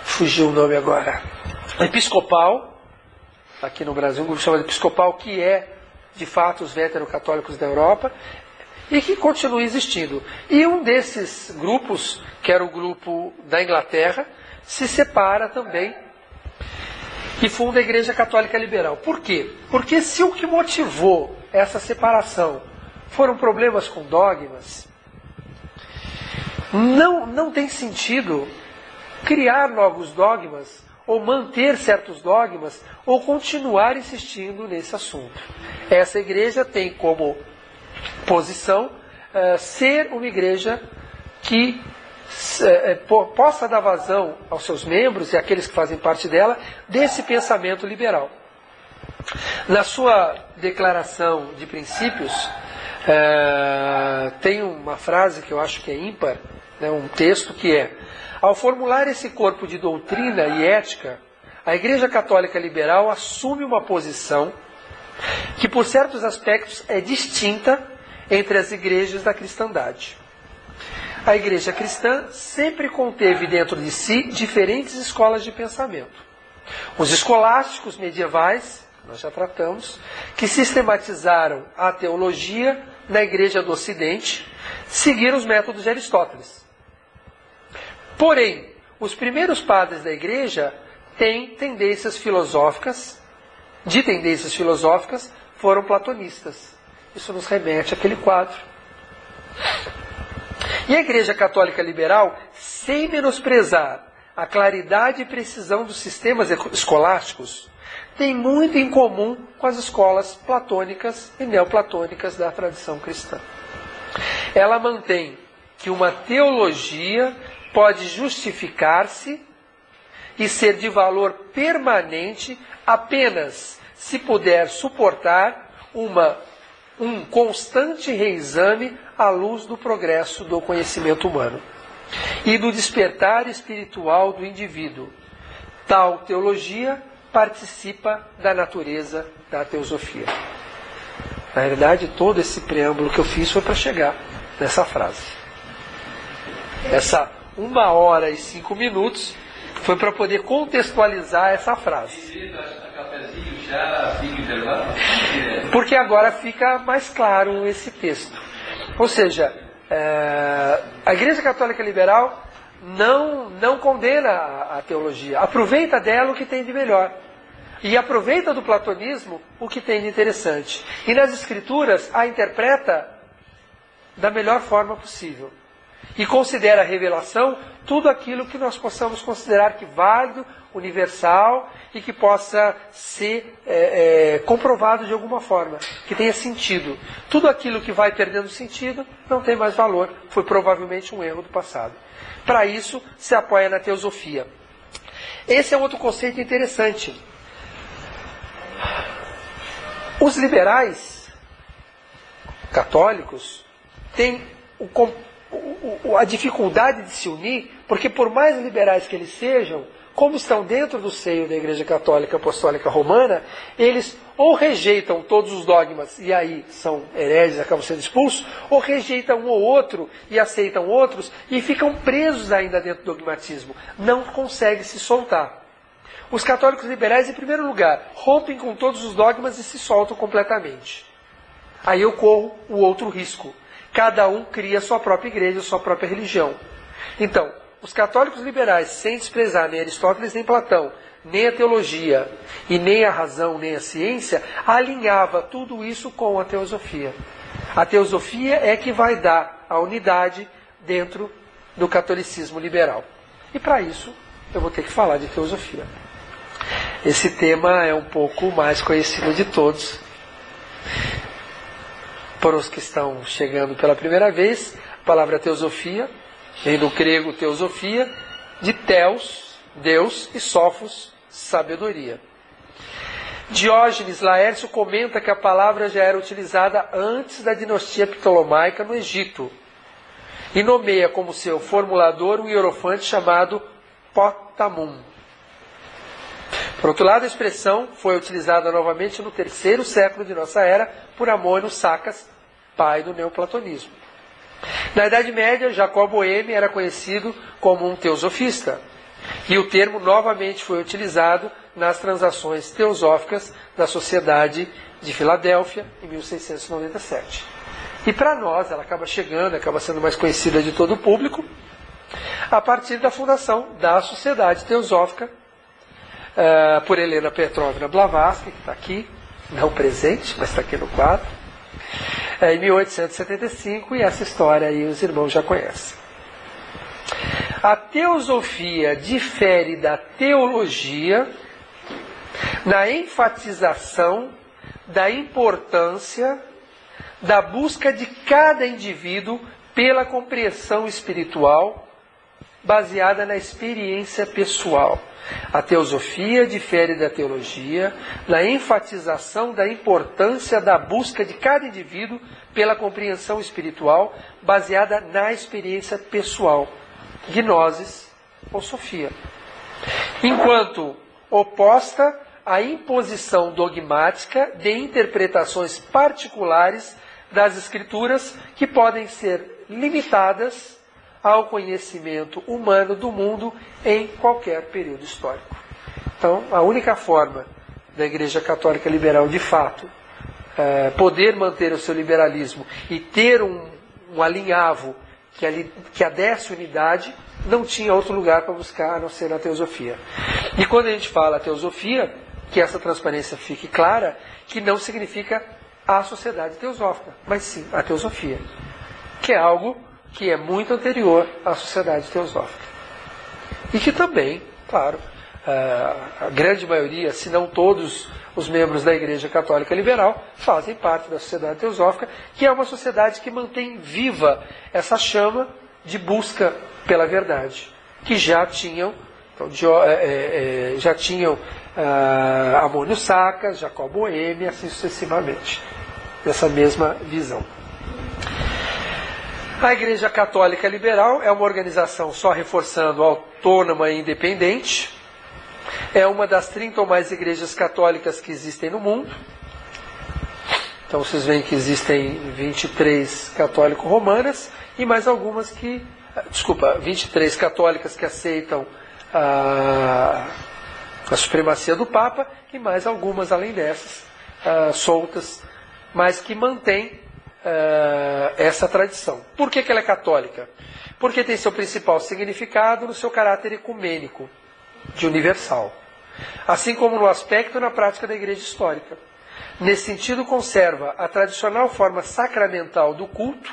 S1: fugiu o nome agora, episcopal, aqui no Brasil, um grupo chamado episcopal, que é de fato os vetero-católicos da Europa, e que continua existindo. E um desses grupos, que era o grupo da Inglaterra, se separa também e funda a Igreja Católica Liberal. Por quê? Porque se o que motivou essa separação foram problemas com dogmas, não tem sentido criar novos dogmas, ou manter certos dogmas, ou continuar insistindo nesse assunto. Essa igreja tem como posição ser uma igreja que possa dar vazão aos seus membros e àqueles que fazem parte dela desse pensamento liberal. Na sua declaração de princípios, tem uma frase que eu acho que é ímpar, né, um texto que é: ao formular esse corpo de doutrina e ética, a Igreja Católica Liberal assume uma posição que, por certos aspectos, é distinta entre as igrejas da cristandade. A Igreja cristã sempre conteve dentro de si diferentes escolas de pensamento. Os escolásticos medievais, nós já tratamos, que sistematizaram a teologia na Igreja do Ocidente, seguiram os métodos de Aristóteles. Porém, os primeiros padres da Igreja têm tendências filosóficas, foram platonistas. Isso nos remete àquele quadro. E a Igreja Católica Liberal, sem menosprezar a claridade e precisão dos sistemas escolásticos, tem muito em comum com as escolas platônicas e neoplatônicas da tradição cristã. Ela mantém que uma teologia pode justificar-se e ser de valor permanente apenas se puder suportar um constante reexame à luz do progresso do conhecimento humano e do despertar espiritual do indivíduo. Tal teologia participa da natureza da teosofia. Na verdade, todo esse preâmbulo que eu fiz foi para chegar nessa frase. Essa 1h05 foi para poder contextualizar essa frase. Porque agora fica mais claro esse texto. Ou seja, a Igreja Católica Liberal não condena a teologia. Aproveita dela o que tem de melhor. E aproveita do platonismo o que tem de interessante. E nas Escrituras a interpreta da melhor forma possível. E considera a revelação tudo aquilo que nós possamos considerar que válido, universal e que possa ser comprovado de alguma forma, que tenha sentido. Tudo aquilo que vai perdendo sentido não tem mais valor, foi provavelmente um erro do passado. Para isso, se apoia na teosofia. Esse é outro conceito interessante. Os liberais católicos têm a dificuldade de se unir, porque por mais liberais que eles sejam, como estão dentro do seio da Igreja Católica Apostólica Romana, eles ou rejeitam todos os dogmas e aí são hereges, acabam sendo expulsos, ou rejeitam um ou outro e aceitam outros e ficam presos ainda dentro do dogmatismo. Não conseguem se soltar. Os católicos liberais, em primeiro lugar, rompem com todos os dogmas e se soltam completamente. Aí eu corro o outro risco. Cada um cria sua própria igreja, sua própria religião. Então, os católicos liberais, sem desprezar nem Aristóteles nem Platão, nem a teologia, e nem a razão, nem a ciência, alinhava tudo isso com a teosofia. A teosofia é que vai dar a unidade dentro do catolicismo liberal. E para isso, eu vou ter que falar de teosofia. Esse tema é um pouco mais conhecido de todos. Para os que estão chegando pela primeira vez, a palavra teosofia vem do grego teosofia, de theos, Deus, e sophos, sabedoria. Diógenes Laércio comenta que a palavra já era utilizada antes da dinastia ptolomaica no Egito e nomeia como seu formulador um hierofante chamado Potamum. Por outro lado, a expressão foi utilizada novamente no 3º século de nossa era por Amônio Sacas, pai do neoplatonismo. Na Idade Média, Jacó Boehme era conhecido como um teosofista, e o termo novamente foi utilizado nas transações teosóficas da Sociedade de Filadélfia, em 1697. E para nós, ela acaba chegando, acaba sendo mais conhecida de todo o público, a partir da fundação da Sociedade Teosófica, por Helena Petrovna Blavatsky, que está aqui, não presente, mas está aqui no quadro, em 1875, e essa história aí os irmãos já conhecem. A teosofia difere da teologia na enfatização da importância da busca de cada indivíduo pela compreensão espiritual baseada na experiência pessoal. A teosofia difere da teologia na enfatização da importância da busca de cada indivíduo pela compreensão espiritual baseada na experiência pessoal, gnosis ou sofia. Enquanto oposta à imposição dogmática de interpretações particulares das Escrituras que podem ser limitadas ao conhecimento humano do mundo em qualquer período histórico. Então, a única forma da Igreja Católica Liberal, de fato, poder manter o seu liberalismo e ter um alinhavo que adesse unidade, não tinha outro lugar para buscar a não ser na teosofia. E quando a gente fala teosofia, que essa transparência fique clara, que não significa a sociedade teosófica, mas sim a teosofia, que é algo que é muito anterior à sociedade teosófica. E que também, claro, a grande maioria, se não todos os membros da Igreja Católica Liberal, fazem parte da sociedade teosófica, que é uma sociedade que mantém viva essa chama de busca pela verdade, que já tinham, então, Amônio Sacas, Jacó Boehme, assim sucessivamente, nessa mesma visão. A Igreja Católica Liberal é uma organização, só reforçando, autônoma e independente. É uma das 30 ou mais igrejas católicas que existem no mundo. Então vocês veem que existem 23 católico-romanas e mais algumas 23 católicas que aceitam a supremacia do Papa e mais algumas além dessas, soltas, mas que mantêm essa tradição. Por que ela é católica? Porque tem seu principal significado no seu caráter ecumênico, de universal. Assim como no aspecto e na prática da igreja histórica. Nesse sentido, conserva a tradicional forma sacramental do culto,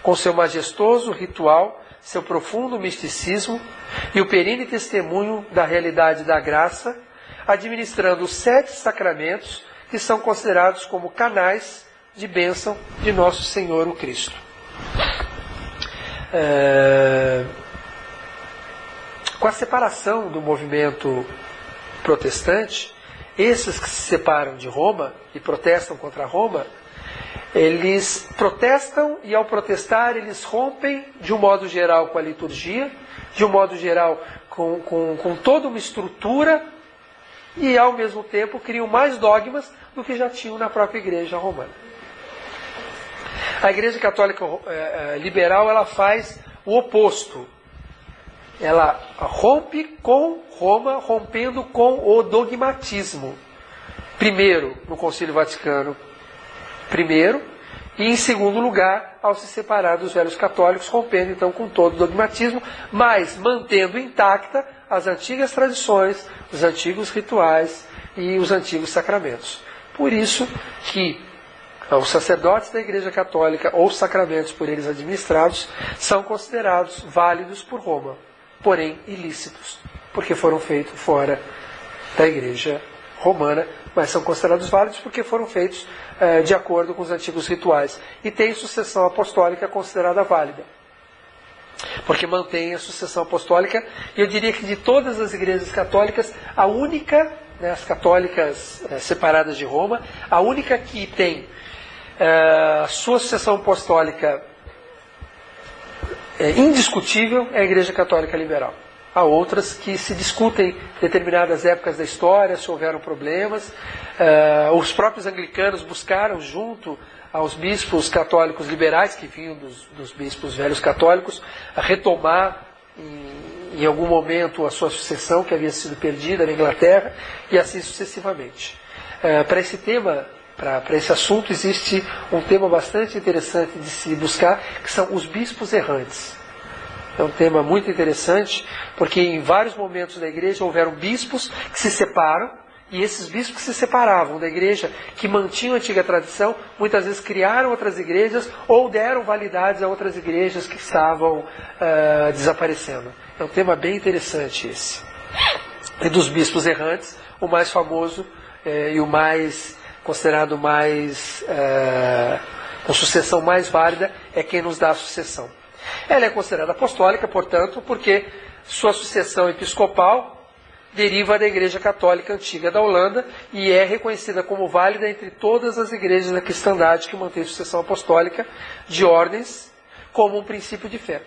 S1: com seu majestoso ritual, seu profundo misticismo e o perene testemunho da realidade da graça, administrando os 7 sacramentos que são considerados como canais de bênção de nosso Senhor o Cristo. Com a separação do movimento protestante, esses que se separam de Roma e protestam contra Roma, eles protestam e ao protestar eles rompem de um modo geral com a liturgia, de um modo geral, com toda uma estrutura, e ao mesmo tempo criam mais dogmas do que já tinham na própria Igreja romana. A Igreja Católica liberal, ela faz o oposto. Ela rompe com Roma, rompendo com o dogmatismo. Primeiro, no Concílio Vaticano I, e em segundo lugar, ao se separar dos velhos católicos, rompendo então com todo o dogmatismo, mas mantendo intacta as antigas tradições, os antigos rituais e os antigos sacramentos. Por isso que os sacerdotes da Igreja Católica, ou os sacramentos por eles administrados, são considerados válidos por Roma, porém ilícitos, porque foram feitos fora da Igreja Romana, mas são considerados válidos porque foram feitos de acordo com os antigos rituais. E tem sucessão apostólica considerada válida, porque mantém a sucessão apostólica. E eu diria que de todas as igrejas católicas, a única, as católicas separadas de Roma, a única que tem sua sucessão apostólica indiscutível é a Igreja Católica Liberal. Há outras que se discutem em determinadas épocas da história, se houveram problemas. Os próprios anglicanos buscaram, junto aos bispos católicos liberais, que vinham dos bispos velhos católicos, a retomar em algum momento a sua sucessão, que havia sido perdida na Inglaterra, e assim sucessivamente. Para esse tema, para esse assunto, existe um tema bastante interessante de se buscar, que são os bispos errantes. É um tema muito interessante, porque em vários momentos da igreja houveram bispos que se separam, e esses bispos que se separavam da igreja, que mantinham a antiga tradição, muitas vezes criaram outras igrejas, ou deram validades a outras igrejas que estavam desaparecendo. É um tema bem interessante esse. E dos bispos errantes, o mais famoso e o mais considerado mais, com sucessão mais válida, é quem nos dá a sucessão. Ela é considerada apostólica, portanto, porque sua sucessão episcopal deriva da Igreja Católica Antiga da Holanda e é reconhecida como válida entre todas as igrejas da cristandade que mantêm sucessão apostólica de ordens como um princípio de fé.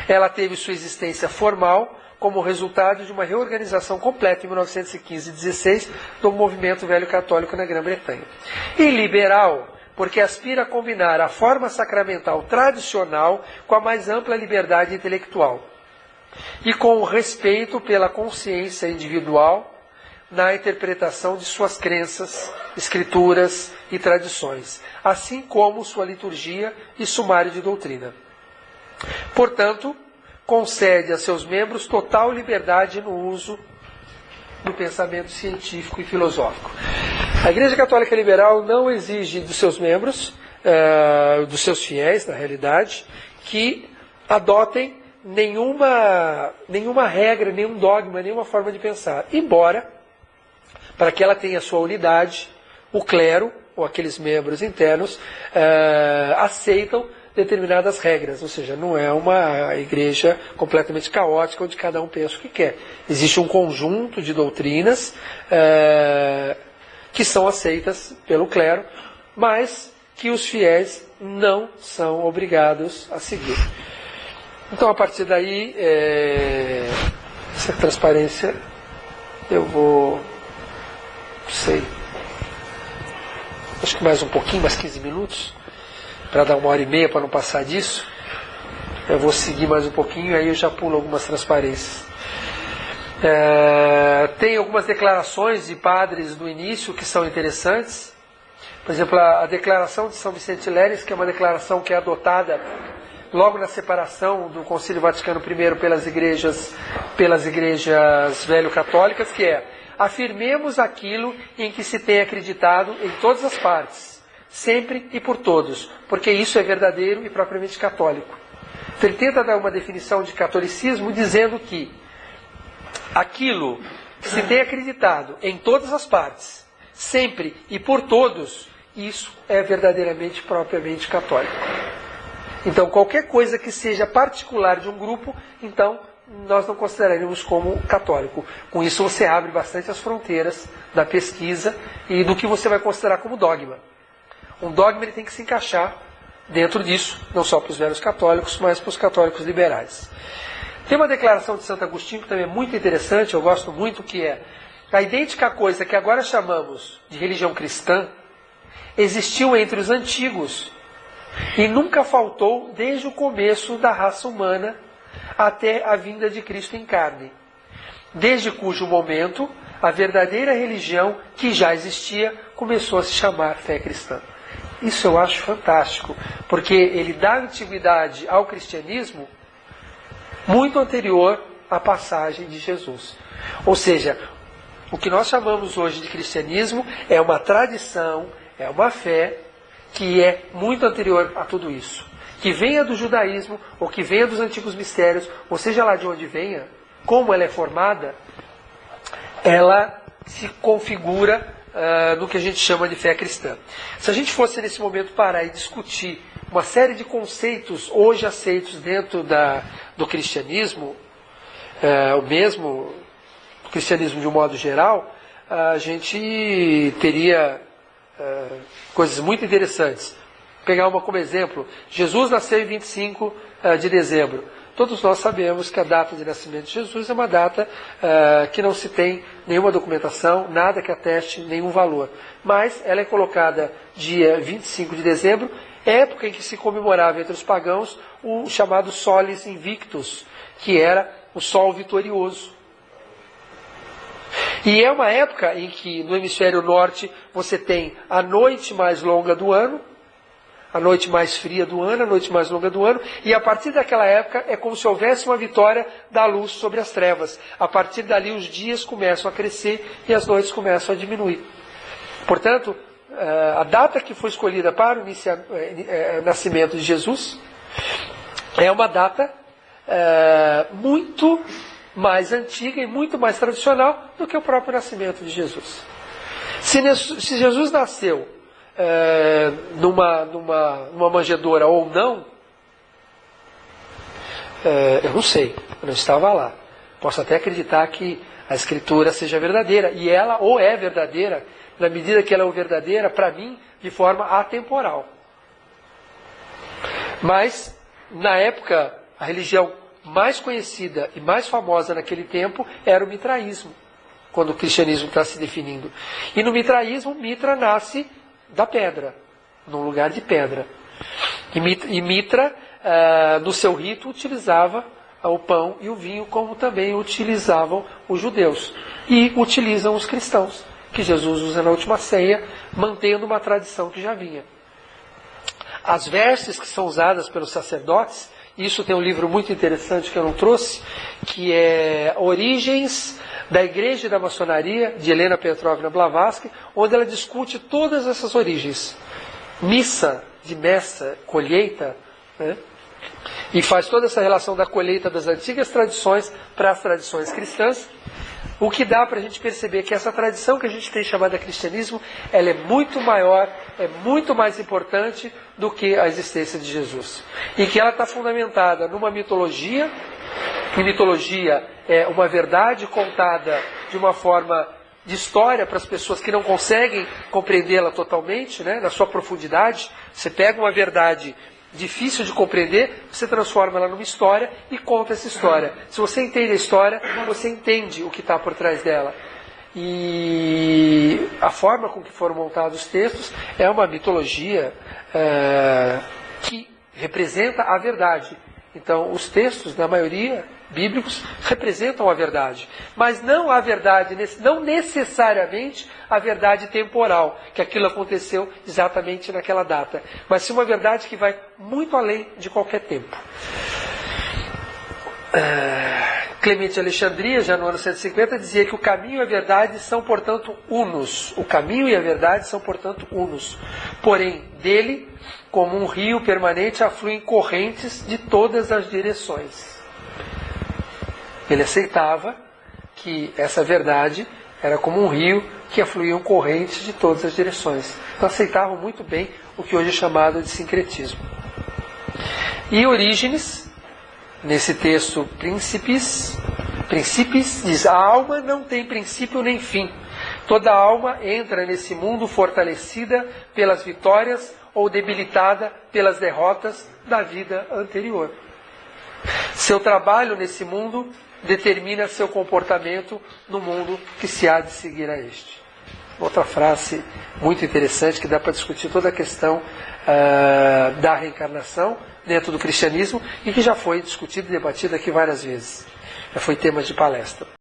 S1: Ela teve sua existência formal como resultado de uma reorganização completa em 1915 e 16 do movimento velho católico na Grã-Bretanha. E liberal, porque aspira a combinar a forma sacramental tradicional com a mais ampla liberdade intelectual e com o respeito pela consciência individual na interpretação de suas crenças, escrituras e tradições, assim como sua liturgia e sumário de doutrina. Portanto, concede a seus membros total liberdade no uso do pensamento científico e filosófico. A Igreja Católica Liberal não exige dos seus membros, dos seus fiéis, na realidade, que adotem nenhuma regra, nenhum dogma, nenhuma forma de pensar. Embora, para que ela tenha sua unidade, o clero, ou aqueles membros internos, aceitam determinadas regras, ou seja, não é uma igreja completamente caótica onde cada um pensa o que quer. Existe um conjunto de doutrinas que são aceitas pelo clero, mas que os fiéis não são obrigados a seguir. Então, a partir daí, essa transparência, eu vou, não sei, acho que mais um pouquinho, mais 15 minutos, para dar 1h30 para não passar disso. Eu vou seguir mais um pouquinho, aí eu já pulo algumas transparências. Tem algumas declarações de padres do início que são interessantes. Por exemplo, a declaração de São Vicente Leres, que é uma declaração que é adotada logo na separação do Concílio Vaticano I pelas igrejas velho-católicas, que é: afirmemos aquilo em que se tem acreditado em todas as partes, sempre e por todos, porque isso é verdadeiro e propriamente católico. Então, ele tenta dar uma definição de catolicismo dizendo que aquilo que se tem acreditado em todas as partes, sempre e por todos, isso é verdadeiramente propriamente católico. Então, qualquer coisa que seja particular de um grupo, então, nós não consideraremos como católico. Com isso, você abre bastante as fronteiras da pesquisa e do que você vai considerar como dogma. Um dogma ele tem que se encaixar dentro disso, não só para os velhos católicos, mas para os católicos liberais. Tem uma declaração de Santo Agostinho que também é muito interessante, eu gosto muito, que é: a idêntica coisa que agora chamamos de religião cristã existiu entre os antigos e nunca faltou desde o começo da raça humana até a vinda de Cristo em carne, desde cujo momento a verdadeira religião que já existia começou a se chamar fé cristã. Isso eu acho fantástico, porque ele dá antiguidade ao cristianismo muito anterior à passagem de Jesus. Ou seja, o que nós chamamos hoje de cristianismo é uma tradição, é uma fé que é muito anterior a tudo isso. Que venha do judaísmo, ou que venha dos antigos mistérios, ou seja lá de onde venha, como ela é formada, ela se configura no que a gente chama de fé cristã. Se a gente fosse nesse momento parar e discutir uma série de conceitos hoje aceitos dentro do cristianismo, o mesmo cristianismo de um modo geral, a gente teria coisas muito interessantes. Vou pegar uma como exemplo: Jesus nasceu em 25 de dezembro. Todos nós sabemos que a data de nascimento de Jesus é uma data que não se tem nenhuma documentação, nada que ateste nenhum valor. Mas ela é colocada dia 25 de dezembro, época em que se comemorava entre os pagãos o chamado Solis Invictus, que era o Sol Vitorioso. E é uma época em que no hemisfério norte você tem a noite mais longa do ano, a noite mais fria do ano, a noite mais longa do ano, e a partir daquela época é como se houvesse uma vitória da luz sobre as trevas. A partir dali os dias começam a crescer e as noites começam a diminuir. Portanto, a data que foi escolhida para o nascimento de Jesus é uma data muito mais antiga e muito mais tradicional do que o próprio nascimento de Jesus. Se Jesus nasceu numa manjedoura ou não, eu não sei, eu não estava lá. Posso até acreditar que a Escritura seja verdadeira, e ela ou é verdadeira, na medida que ela é verdadeira, para mim, de forma atemporal. Mas, na época, a religião mais conhecida e mais famosa naquele tempo era o mitraísmo, quando o cristianismo está se definindo. E no mitraísmo, Mitra nasce da pedra, num lugar de pedra. E Mitra, no seu rito, utilizava o pão e o vinho, como também utilizavam os judeus. E utilizam os cristãos, que Jesus usa na última ceia, mantendo uma tradição que já vinha. As vestes que são usadas pelos sacerdotes, isso tem um livro muito interessante que eu não trouxe, que é Origens da Igreja e da Maçonaria, de Helena Petrovna Blavatsky, onde ela discute todas essas origens. Missa, de messa, colheita, né? E faz toda essa relação da colheita das antigas tradições para as tradições cristãs, o que dá para a gente perceber que essa tradição que a gente tem chamada cristianismo, ela é muito maior, é muito mais importante do que a existência de Jesus. E que ela está fundamentada numa mitologia, e mitologia é uma verdade contada de uma forma de história para as pessoas que não conseguem compreendê-la totalmente, né, na sua profundidade. Você pega uma verdade difícil de compreender, você transforma ela numa história e conta essa história. Se você entende a história, você entende o que está por trás dela. E a forma com que foram montados os textos é uma mitologia que representa a verdade. Então, os textos, na maioria, bíblicos, representam a verdade. Mas não a verdade, não necessariamente a verdade temporal, que aquilo aconteceu exatamente naquela data. Mas sim uma verdade que vai muito além de qualquer tempo. Clemente de Alexandria, já no ano 150, dizia que o caminho e a verdade são, portanto, unos. O caminho e a verdade são, portanto, unos. Porém, dele, como um rio permanente, afluem correntes de todas as direções. Ele aceitava que essa verdade era como um rio que afluíam correntes de todas as direções. Então aceitavam muito bem o que hoje é chamado de sincretismo. E Orígenes, nesse texto Príncipes, diz: a alma não tem princípio nem fim. Toda alma entra nesse mundo fortalecida pelas vitórias ou debilitada pelas derrotas da vida anterior. Seu trabalho nesse mundo determina seu comportamento no mundo que se há de seguir a este. Outra frase muito interessante que dá para discutir toda a questão da reencarnação dentro do cristianismo e que já foi discutida e debatida aqui várias vezes. Já foi tema de palestra.